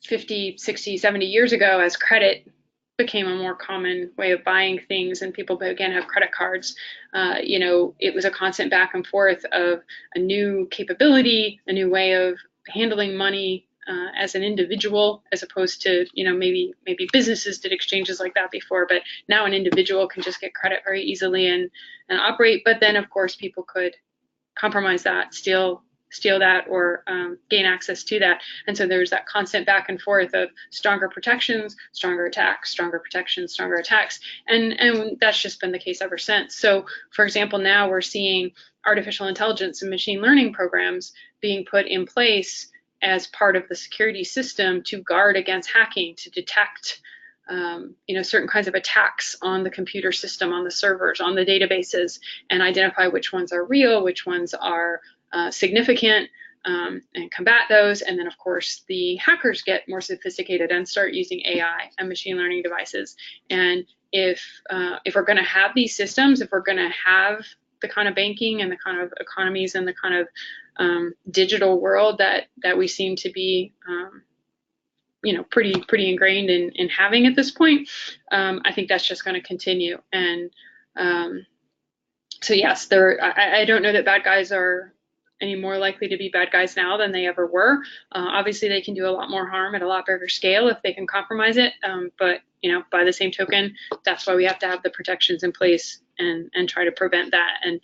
50, 60, 70 years ago, as credit became a more common way of buying things and people began to have credit cards, it was a constant back and forth of a new capability, a new way of handling money as an individual, as opposed to, maybe businesses did exchanges like that before, but now an individual can just get credit very easily and operate. But then, of course, people could compromise that, steal that, or gain access to that. And so there's that constant back and forth of stronger protections, stronger attacks, stronger protections, stronger attacks. And that's just been the case ever since. So, for example, now we're seeing artificial intelligence and machine learning programs being put in place as part of the security system to guard against hacking, to detect certain kinds of attacks on the computer system, on the servers, on the databases, and identify which ones are real, which ones are significant, and combat those. And then, of course, the hackers get more sophisticated and start using AI and machine learning devices. And if we're going to have these systems, if we're going to have the kind of banking and the kind of economies and the kind of digital world that we seem to be pretty ingrained in having at this point, I think that's just going to continue. And so yes, I don't know that bad guys are any more likely to be bad guys now than they ever were. Obviously, they can do a lot more harm at a lot bigger scale if they can compromise it. But by the same token, that's why we have to have the protections in place and try to prevent that. And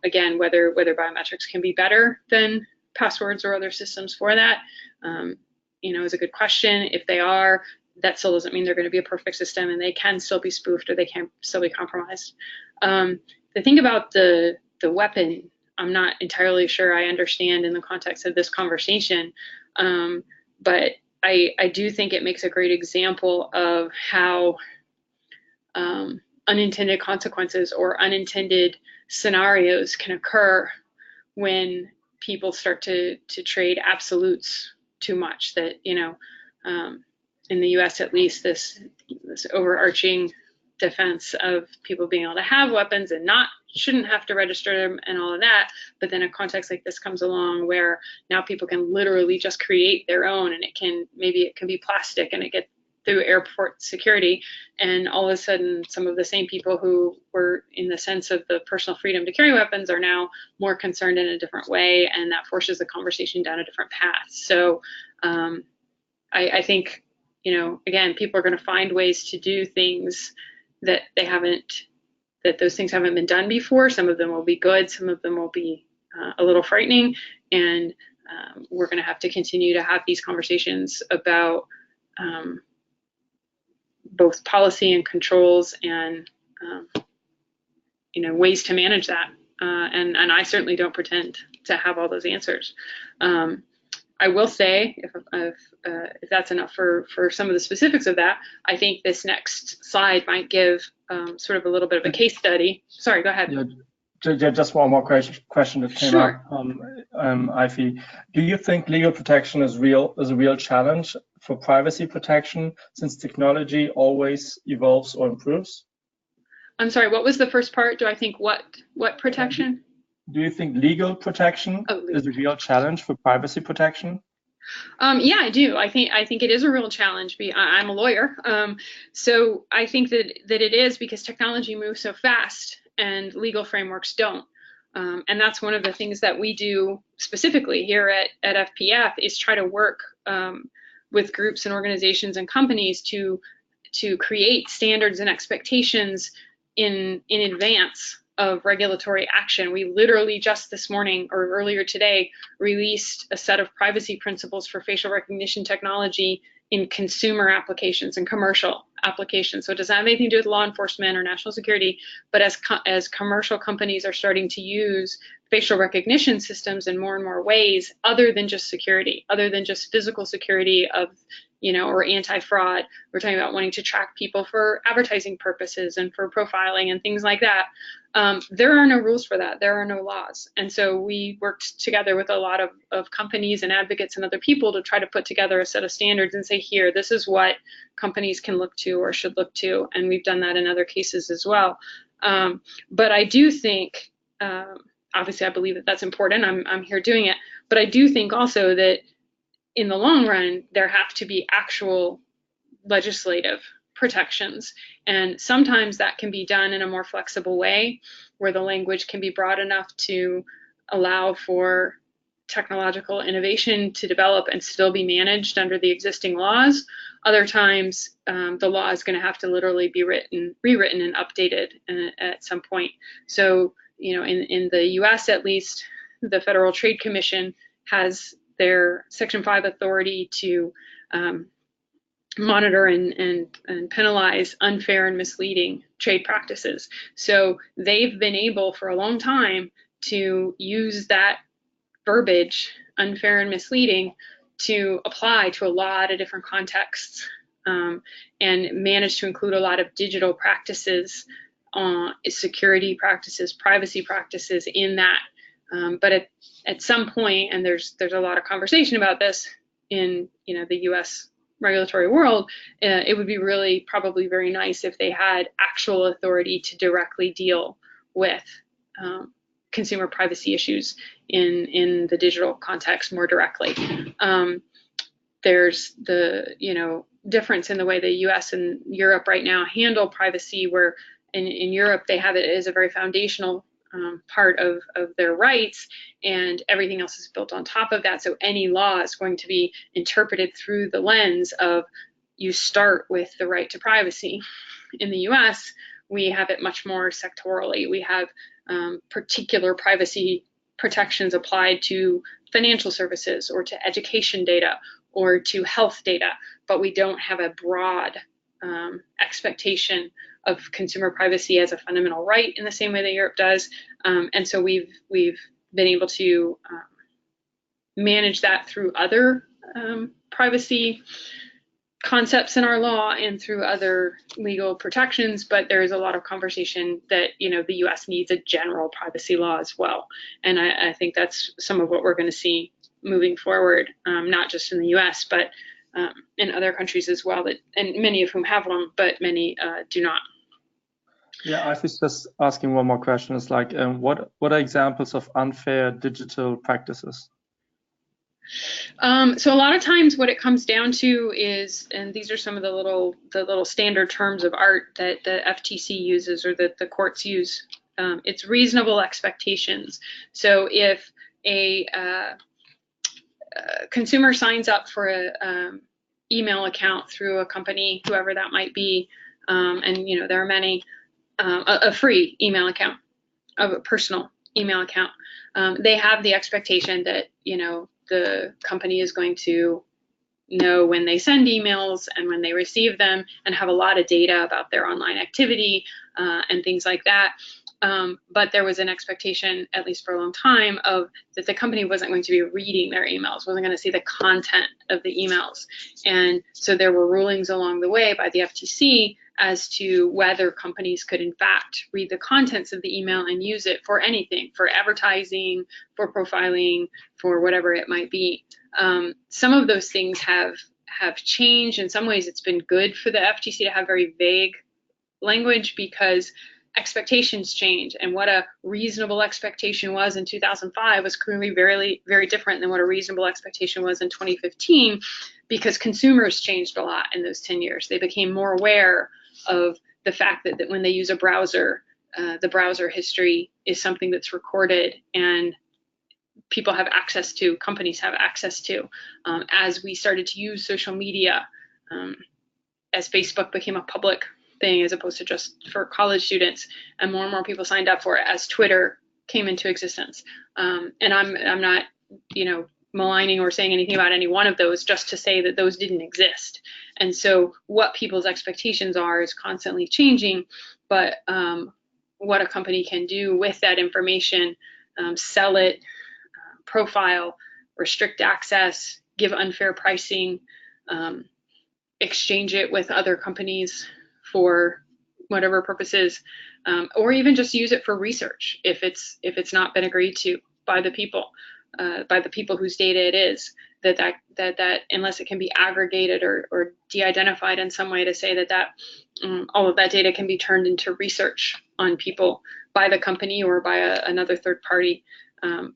again, whether biometrics can be better than passwords or other systems for that, is a good question. If they are, that still doesn't mean they're going to be a perfect system, and they can still be spoofed or they can still be compromised. The thing about the weapon, I'm not entirely sure I understand in the context of this conversation, but I do think it makes a great example of how unintended consequences or unintended scenarios can occur when people start to trade absolutes too much. That in the U.S. at least, this overarching defense of people being able to have weapons and shouldn't have to register them and all of that, but then a context like this comes along where now people can literally just create their own, and it can be plastic and it gets through airport security, and all of a sudden some of the same people who were in the sense of the personal freedom to carry weapons are now more concerned in a different way, and that forces the conversation down a different path. So I think again, people are going to find ways to do things that those things haven't been done before. Some of them will be good, some of them will be a little frightening, and we're going to have to continue to have these conversations about both policy and controls and ways to manage that. And I certainly don't pretend to have all those answers. I will say, if that's enough for some of the specifics of that, I think this next slide might give sort of a little bit of a case study. Sorry, go ahead. Yeah, just one more question that came Sure. up, Ivy. Do you think legal protection is a real challenge for privacy protection, since technology always evolves or improves? I'm sorry, what was the first part? Do I think what protection? Do you think legal protection is a real challenge for privacy protection? Yeah, I do. I think it is a real challenge. I'm a lawyer, so I think that it is, because technology moves so fast and legal frameworks don't. And that's one of the things that we do specifically here at FPF, is try to work with groups and organizations and companies to create standards and expectations in advance of regulatory action. We literally just this morning or earlier today released a set of privacy principles for facial recognition technology in consumer applications and commercial applications. So it doesn't have anything to do with law enforcement or national security, but as commercial companies are starting to use facial recognition systems in more and more ways, other than just security, other than just physical security of or anti-fraud. We're talking about wanting to track people for advertising purposes and for profiling and things like that. There are no rules for that. There are no laws. And so we worked together with a lot of companies and advocates and other people to try to put together a set of standards and say, here, this is what companies can look to or should look to. And we've done that in other cases as well. But I do think, obviously I believe that that's important. I'm here doing it. But I do think also that in the long run, there have to be actual legislative protections. And sometimes that can be done in a more flexible way, where the language can be broad enough to allow for technological innovation to develop and still be managed under the existing laws. Other times, the law is going to have to literally be rewritten and updated at some point. So, in the US at least, the Federal Trade Commission has their Section 5 authority to monitor and penalize unfair and misleading trade practices. So they've been able for a long time to use that verbiage, unfair and misleading, to apply to a lot of different contexts, and managed to include a lot of digital practices, security practices, privacy practices in that. But at some point, and there's a lot of conversation about this in the U.S. regulatory world, it would be really probably very nice if they had actual authority to directly deal with consumer privacy issues in the digital context more directly. There's the difference in the way the U.S. and Europe right now handle privacy, where in Europe they have it as a very foundational part of their rights, and everything else is built on top of that. So any law is going to be interpreted through the lens of, you start with the right to privacy. In the US, we have it much more sectorally. We have particular privacy protections applied to financial services or to education data or to health data, but we don't have a broad expectation of consumer privacy as a fundamental right in the same way that Europe does. And so we've been able to manage that through other privacy concepts in our law and through other legal protections, but there is a lot of conversation that the US needs a general privacy law as well. And I think that's some of what we're going to see moving forward, not just in the US, but in other countries as well, and many of whom have one, but many do not. Yeah, I was just asking one more question. It's like, what are examples of unfair digital practices? So a lot of times what it comes down to is, and these are some of the little standard terms of art that the FTC uses or that the courts use. It's reasonable expectations. So if a consumer signs up for a email account through a company, whoever that might be, and there are many, a free email account, a personal email account, they have the expectation that the company is going to know when they send emails and when they receive them, and have a lot of data about their online activity and things like that. But there was an expectation, at least for a long time, that the company wasn't going to be reading their emails, wasn't going to see the content of the emails. And so there were rulings along the way by the FTC as to whether companies could in fact read the contents of the email and use it for anything, for advertising, for profiling, for whatever it might be. Some of those things have changed. In some ways, it's been good for the FTC to have very vague language, because expectations change, and what a reasonable expectation was in 2005 was clearly very, very different than what a reasonable expectation was in 2015, because consumers changed a lot in those 10 years. They became more aware of the fact that when they use a browser, the browser history is something that's recorded and people have access to, companies have access to. As we started to use social media, as Facebook became a public thing as opposed to just for college students, and more people signed up for it as Twitter came into existence. And I'm not, maligning or saying anything about any one of those, just to say that those didn't exist. And so what people's expectations are is constantly changing, but what a company can do with that information, sell it, profile, restrict access, give unfair pricing, exchange it with other companies for whatever purposes, or even just use it for research if it's not been agreed to by the people whose data it is, that unless it can be aggregated or de-identified in some way, to say that all of that data can be turned into research on people by the company or by another third party.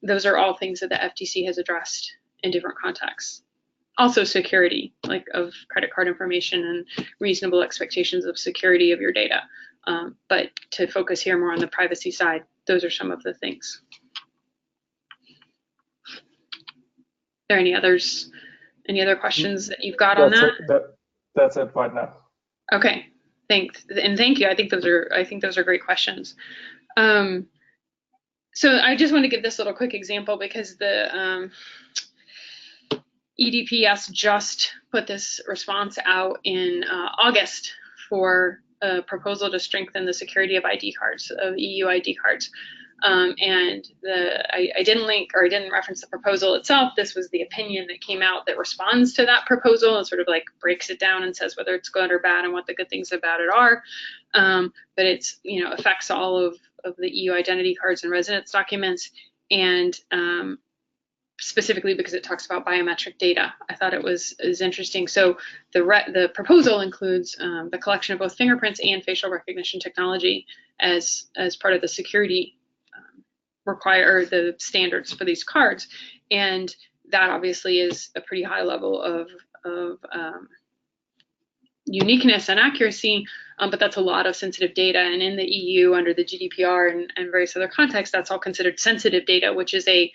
Those are all things that the FTC has addressed in different contexts. Also security, like of credit card information and reasonable expectations of security of your data. But to focus here more on the privacy side, those are some of the things. Are there any other questions that you've got on that? That's it right now. Okay, thanks, and thank you. I think those are great questions. So I just want to give this little quick example because the EDPS just put this response out in August for a proposal to strengthen the security of ID cards, of EU ID cards. And I didn't link, or I didn't reference the proposal itself. This was the opinion that came out that responds to that proposal and sort of like breaks it down and says whether it's good or bad and what the good things about it are. But it's, affects all of the EU identity cards and residence documents, and specifically because it talks about biometric data. I thought it was interesting. So the proposal includes the collection of both fingerprints and facial recognition technology as part of the security the standards for these cards, and that obviously is a pretty high level of uniqueness and accuracy, but that's a lot of sensitive data, and in the EU under the GDPR and various other contexts, that's all considered sensitive data, which is a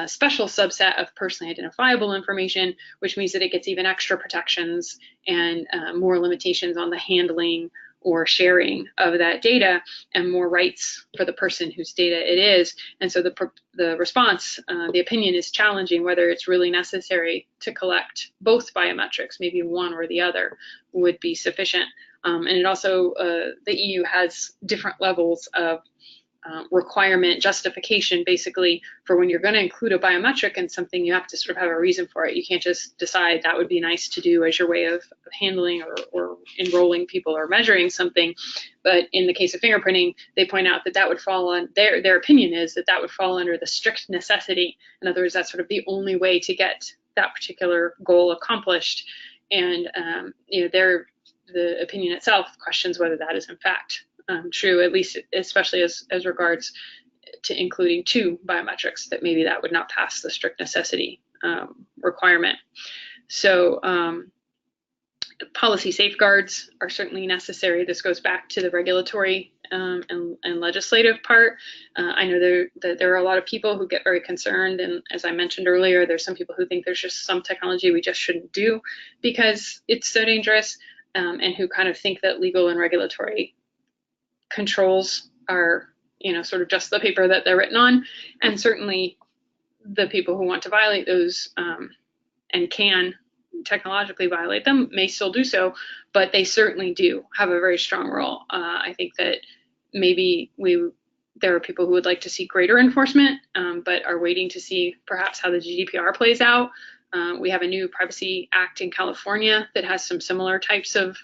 special subset of personally identifiable information, which means that it gets even extra protections and more limitations on the handling or sharing of that data, and more rights for the person whose data it is. And so the response, the opinion is challenging whether it's really necessary to collect both biometrics. Maybe one or the other would be sufficient. And it also, the EU has different levels of requirement justification, basically, for when you're going to include a biometric in something. You have to sort of have a reason for it. You can't just decide that would be nice to do as your way of handling or enrolling people or measuring something. But in the case of fingerprinting, they point out that would fall on, their opinion is that would fall under the strict necessity. In other words, that's sort of the only way to get that particular goal accomplished. And the opinion itself questions whether that is in fact true, at least especially as regards to including two biometrics, that maybe that would not pass the strict necessity requirement. So policy safeguards are certainly necessary. This goes back to the regulatory and legislative part. I know that there are a lot of people who get very concerned, and as I mentioned earlier, there's some people who think there's just some technology we just shouldn't do because it's so dangerous, and who kind of think that legal and regulatory controls are, sort of just the paper that they're written on. And certainly the people who want to violate those and can technologically violate them may still do so, but they certainly do have a very strong role. I think that maybe there are people who would like to see greater enforcement, but are waiting to see perhaps how the GDPR plays out. We have a new Privacy Act in California that has some similar types of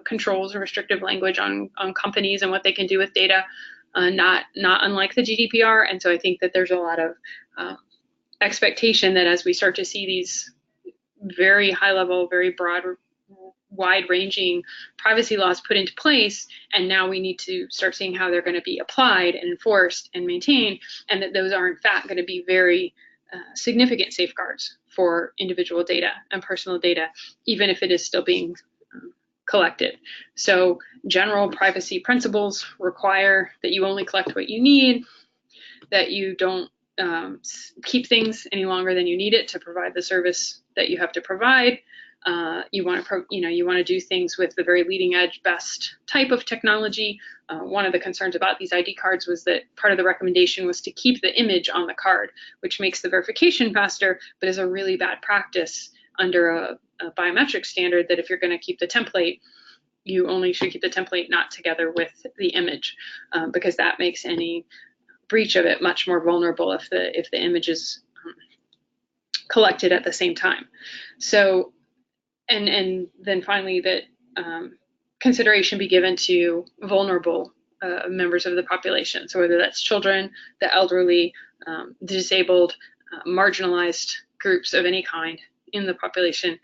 controls and restrictive language on companies and what they can do with data, not unlike the GDPR. And so I think that there's a lot of expectation that as we start to see these very high level, very broad, wide-ranging privacy laws put into place, and now we need to start seeing how they're going to be applied and enforced and maintained, and that those are in fact going to be very significant safeguards for individual data and personal data, even if it is still being collected. So general privacy principles require that you only collect what you need, that you don't keep things any longer than you need it to provide the service that you have to provide. You want to do things with the very leading edge, best type of technology. One of the concerns about these ID cards was that part of the recommendation was to keep the image on the card, which makes the verification faster, but is a really bad practice under a biometric standard, that if you're going to keep the template, you only should keep the template not together with the image, because that makes any breach of it much more vulnerable if the image is collected at the same time. So, and then finally, that consideration be given to vulnerable members of the population. So whether that's children, the elderly, the disabled, marginalized groups of any kind in the population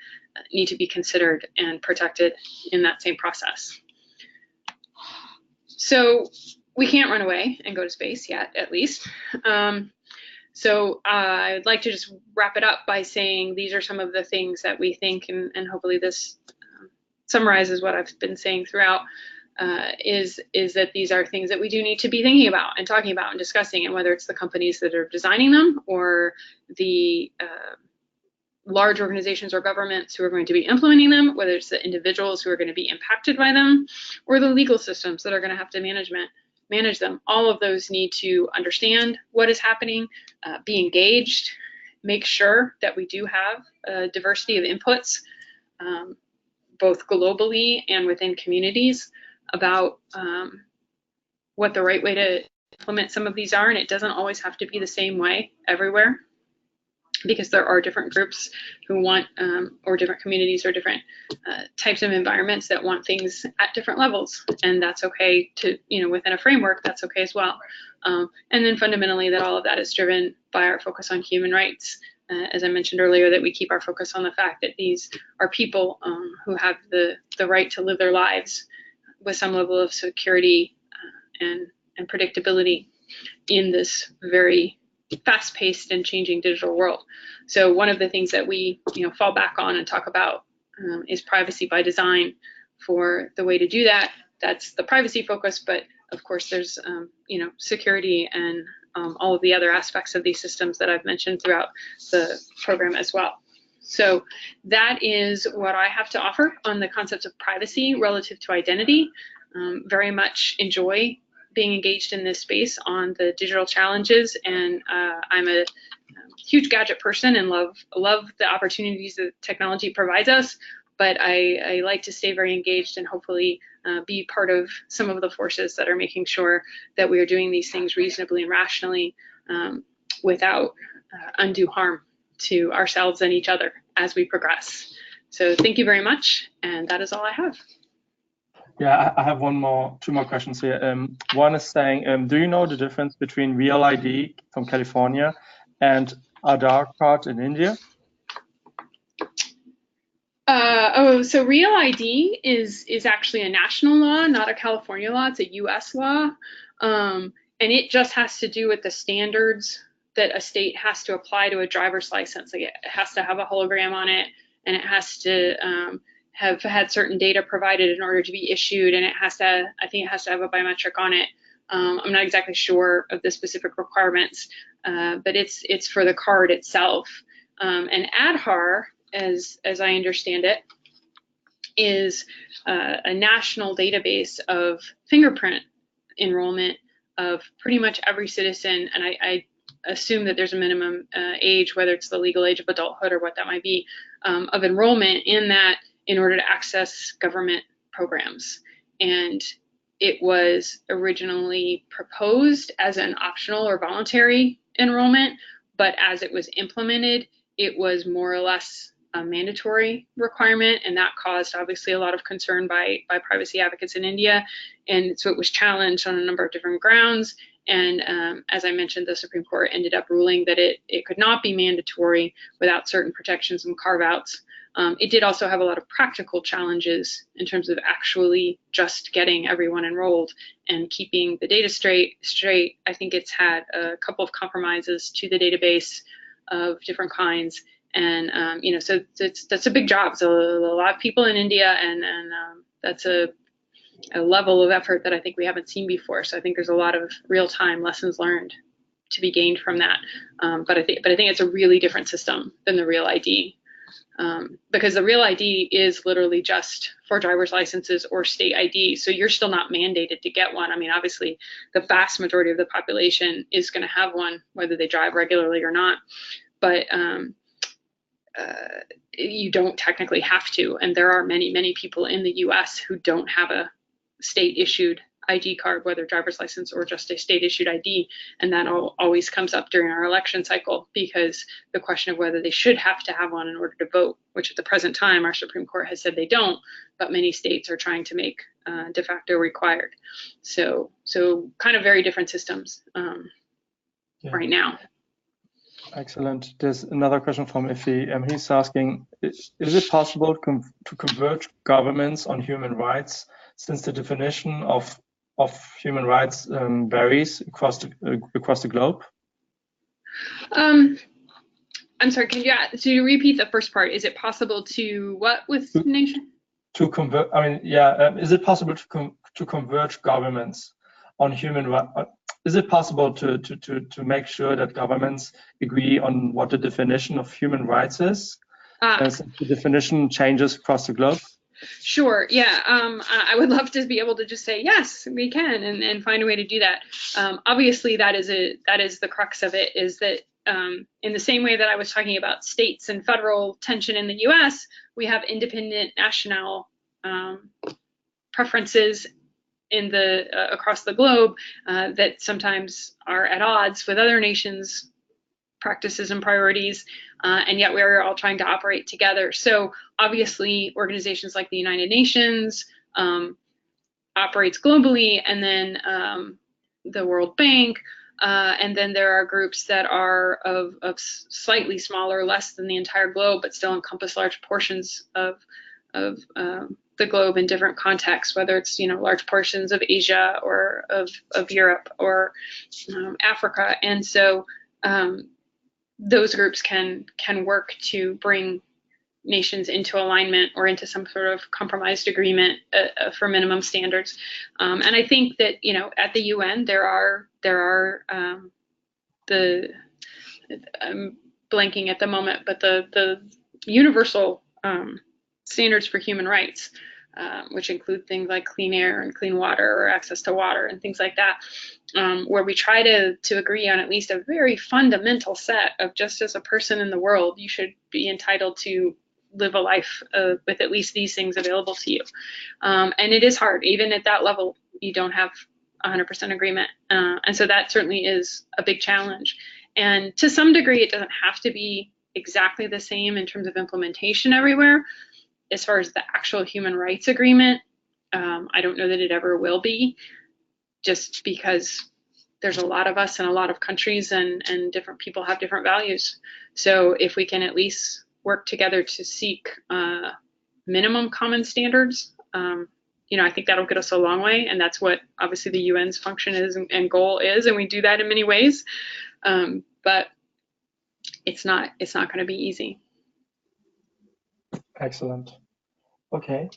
need to be considered and protected in that same process. So we can't run away and go to space yet, at least. So I'd like to just wrap it up by saying these are some of the things that we think, and hopefully this summarizes what I've been saying throughout, is that these are things that we do need to be thinking about and talking about and discussing, and whether it's the companies that are designing them or the large organizations or governments who are going to be implementing them, whether it's the individuals who are going to be impacted by them, or the legal systems that are going to have to manage them. All of those need to understand what is happening, be engaged, make sure that we do have a diversity of inputs, both globally and within communities, about what the right way implement some of these are, and it doesn't always have to be the same way everywhere, because there are different groups who want, or different communities or different types of environments that want things at different levels, and that's okay to, within a framework, that's okay as well. And then fundamentally that all of that is driven by our focus on human rights. As I mentioned earlier, that we keep our focus on the fact that these are people who have the right to live their lives with some level of security and predictability in this very fast-paced and changing digital world. So one of the things that we fall back on and talk about is privacy by design for the way to do that. That's the privacy focus, but of course there's security and all of the other aspects of these systems that I've mentioned throughout the program as well. So that is what I have to offer on the concepts of privacy relative to identity. Very much enjoy being engaged in this space on the digital challenges, and I'm a huge gadget person and love the opportunities that technology provides us, but I like to stay very engaged and hopefully be part of some of the forces that are making sure that we are doing these things reasonably and rationally without undue harm to ourselves and each other as we progress. So thank you very much, and that is all I have. Yeah, I have two more questions here. One is saying, do you know the difference between Real ID from California and Aadhaar card in India? So Real ID is actually a national law, not a California law. It's a U.S. law, and it just has to do with the standards that a state has to apply to a driver's license. Like, it has to have a hologram on it, and it has to have had certain data provided in order to be issued, and I think it has to have a biometric on it. I'm not exactly sure of the specific requirements, but it's for the card itself. And Aadhaar, as I understand it, is a national database of fingerprint enrollment of pretty much every citizen, and I assume that there's a minimum age, whether it's the legal age of adulthood or what that might be, of enrollment in that in order to access government programs. And it was originally proposed as an optional or voluntary enrollment, but as it was implemented, it was more or less a mandatory requirement, and that caused obviously a lot of concern by privacy advocates in India. And so it was challenged on a number of different grounds. And as I mentioned, the Supreme Court ended up ruling that it could not be mandatory without certain protections and carve-outs. It did also have a lot of practical challenges in terms of actually just getting everyone enrolled and keeping the data straight. I think it's had a couple of compromises to the database of different kinds. And, so that's a big job. So a lot of people in India, and that's a level of effort that I think we haven't seen before. So I think there's a lot of real-time lessons learned to be gained from that. But I think it's a really different system than the Real ID. Because the Real ID is literally just for driver's licenses or state ID. So you're still not mandated to get one. I mean, obviously, the vast majority of the population is going to have one, whether they drive regularly or not. But you don't technically have to. And there are many, many people in the US who don't have a state-issued ID card, whether driver's license or just a state-issued ID, and that always comes up during our election cycle, because the question of whether they should have to have one in order to vote, which at the present time our Supreme Court has said they don't, but many states are trying to make de facto required. So kind of very different systems right now. Excellent. There's another question from Iffy. He's asking, is it possible to converge governments on human rights, since the definition of human rights varies across the globe? I'm sorry, so you repeat the first part? Is it possible to what with nation? To convert, is it possible to converge governments on human rights? Is it possible to make sure that governments agree on what the definition of human rights is? As the definition changes across the globe? Sure, yeah. I would love to be able to just say, yes, we can, and find a way to do that. Obviously, that is the crux of it, is that in the same way that I was talking about states and federal tension in the US, we have independent national preferences in the across the globe that sometimes are at odds with other nations' practices and priorities, and yet we're all trying to operate together. So obviously organizations like the United Nations operates globally, and then the World Bank, and then there are groups that are of slightly smaller, less than the entire globe, but still encompass large portions of the globe in different contexts, whether it's large portions of Asia or of Europe or Africa. And so those groups can work to bring nations into alignment or into some sort of compromised agreement for minimum standards. And I think that at the UN there are the I'm blanking at the moment, but the universal standards for human rights, which include things like clean air and clean water or access to water and things like that, where we try to agree on at least a very fundamental set of, just as a person in the world, you should be entitled to live a life with at least these things available to you. And it is hard. Even at that level, you don't have 100% agreement. And so that certainly is a big challenge. And to some degree, it doesn't have to be exactly the same in terms of implementation everywhere. As far as the actual human rights agreement, I don't know that it ever will be, just because there's a lot of us in a lot of countries, and different people have different values. So if we can at least work together to seek minimum common standards, I think that'll get us a long way. And that's what obviously the UN's function is and goal is, and we do that in many ways. But it's not going to be easy. Excellent. Okay,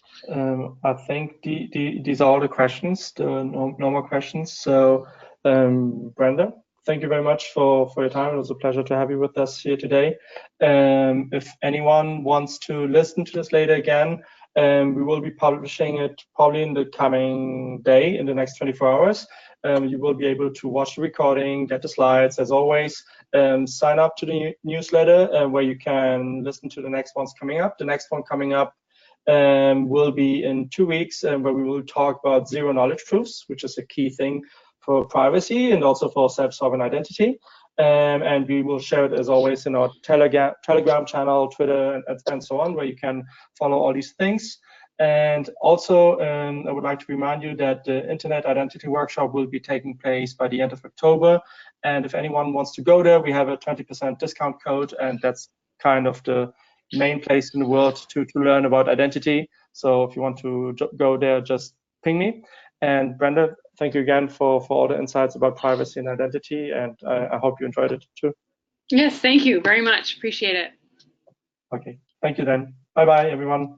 I think these are all the questions, the normal questions. So, Brenda, thank you very much for your time. It was a pleasure to have you with us here today. If anyone wants to listen to this later again, we will be publishing it probably in the coming day, in the next 24 hours. You will be able to watch the recording, get the slides, as always. Sign up to the newsletter where you can listen to the next ones coming up. The next one coming up will be in 2 weeks, where we will talk about zero knowledge proofs, which is a key thing for privacy and also for self-sovereign identity. And we will share it, as always, in our Telegram channel, Twitter, and so on, where you can follow all these things. And also, I would like to remind you that the Internet Identity Workshop will be taking place by the end of October. And if anyone wants to go there, we have a 20% discount code, and that's kind of the main place in the world to learn about identity. So if you want to go there, just ping me. And Brenda, thank you again for all the insights about privacy and identity, and I hope you enjoyed it too. Yes, thank you very much. Appreciate it. Okay, thank you then. Bye-bye, everyone.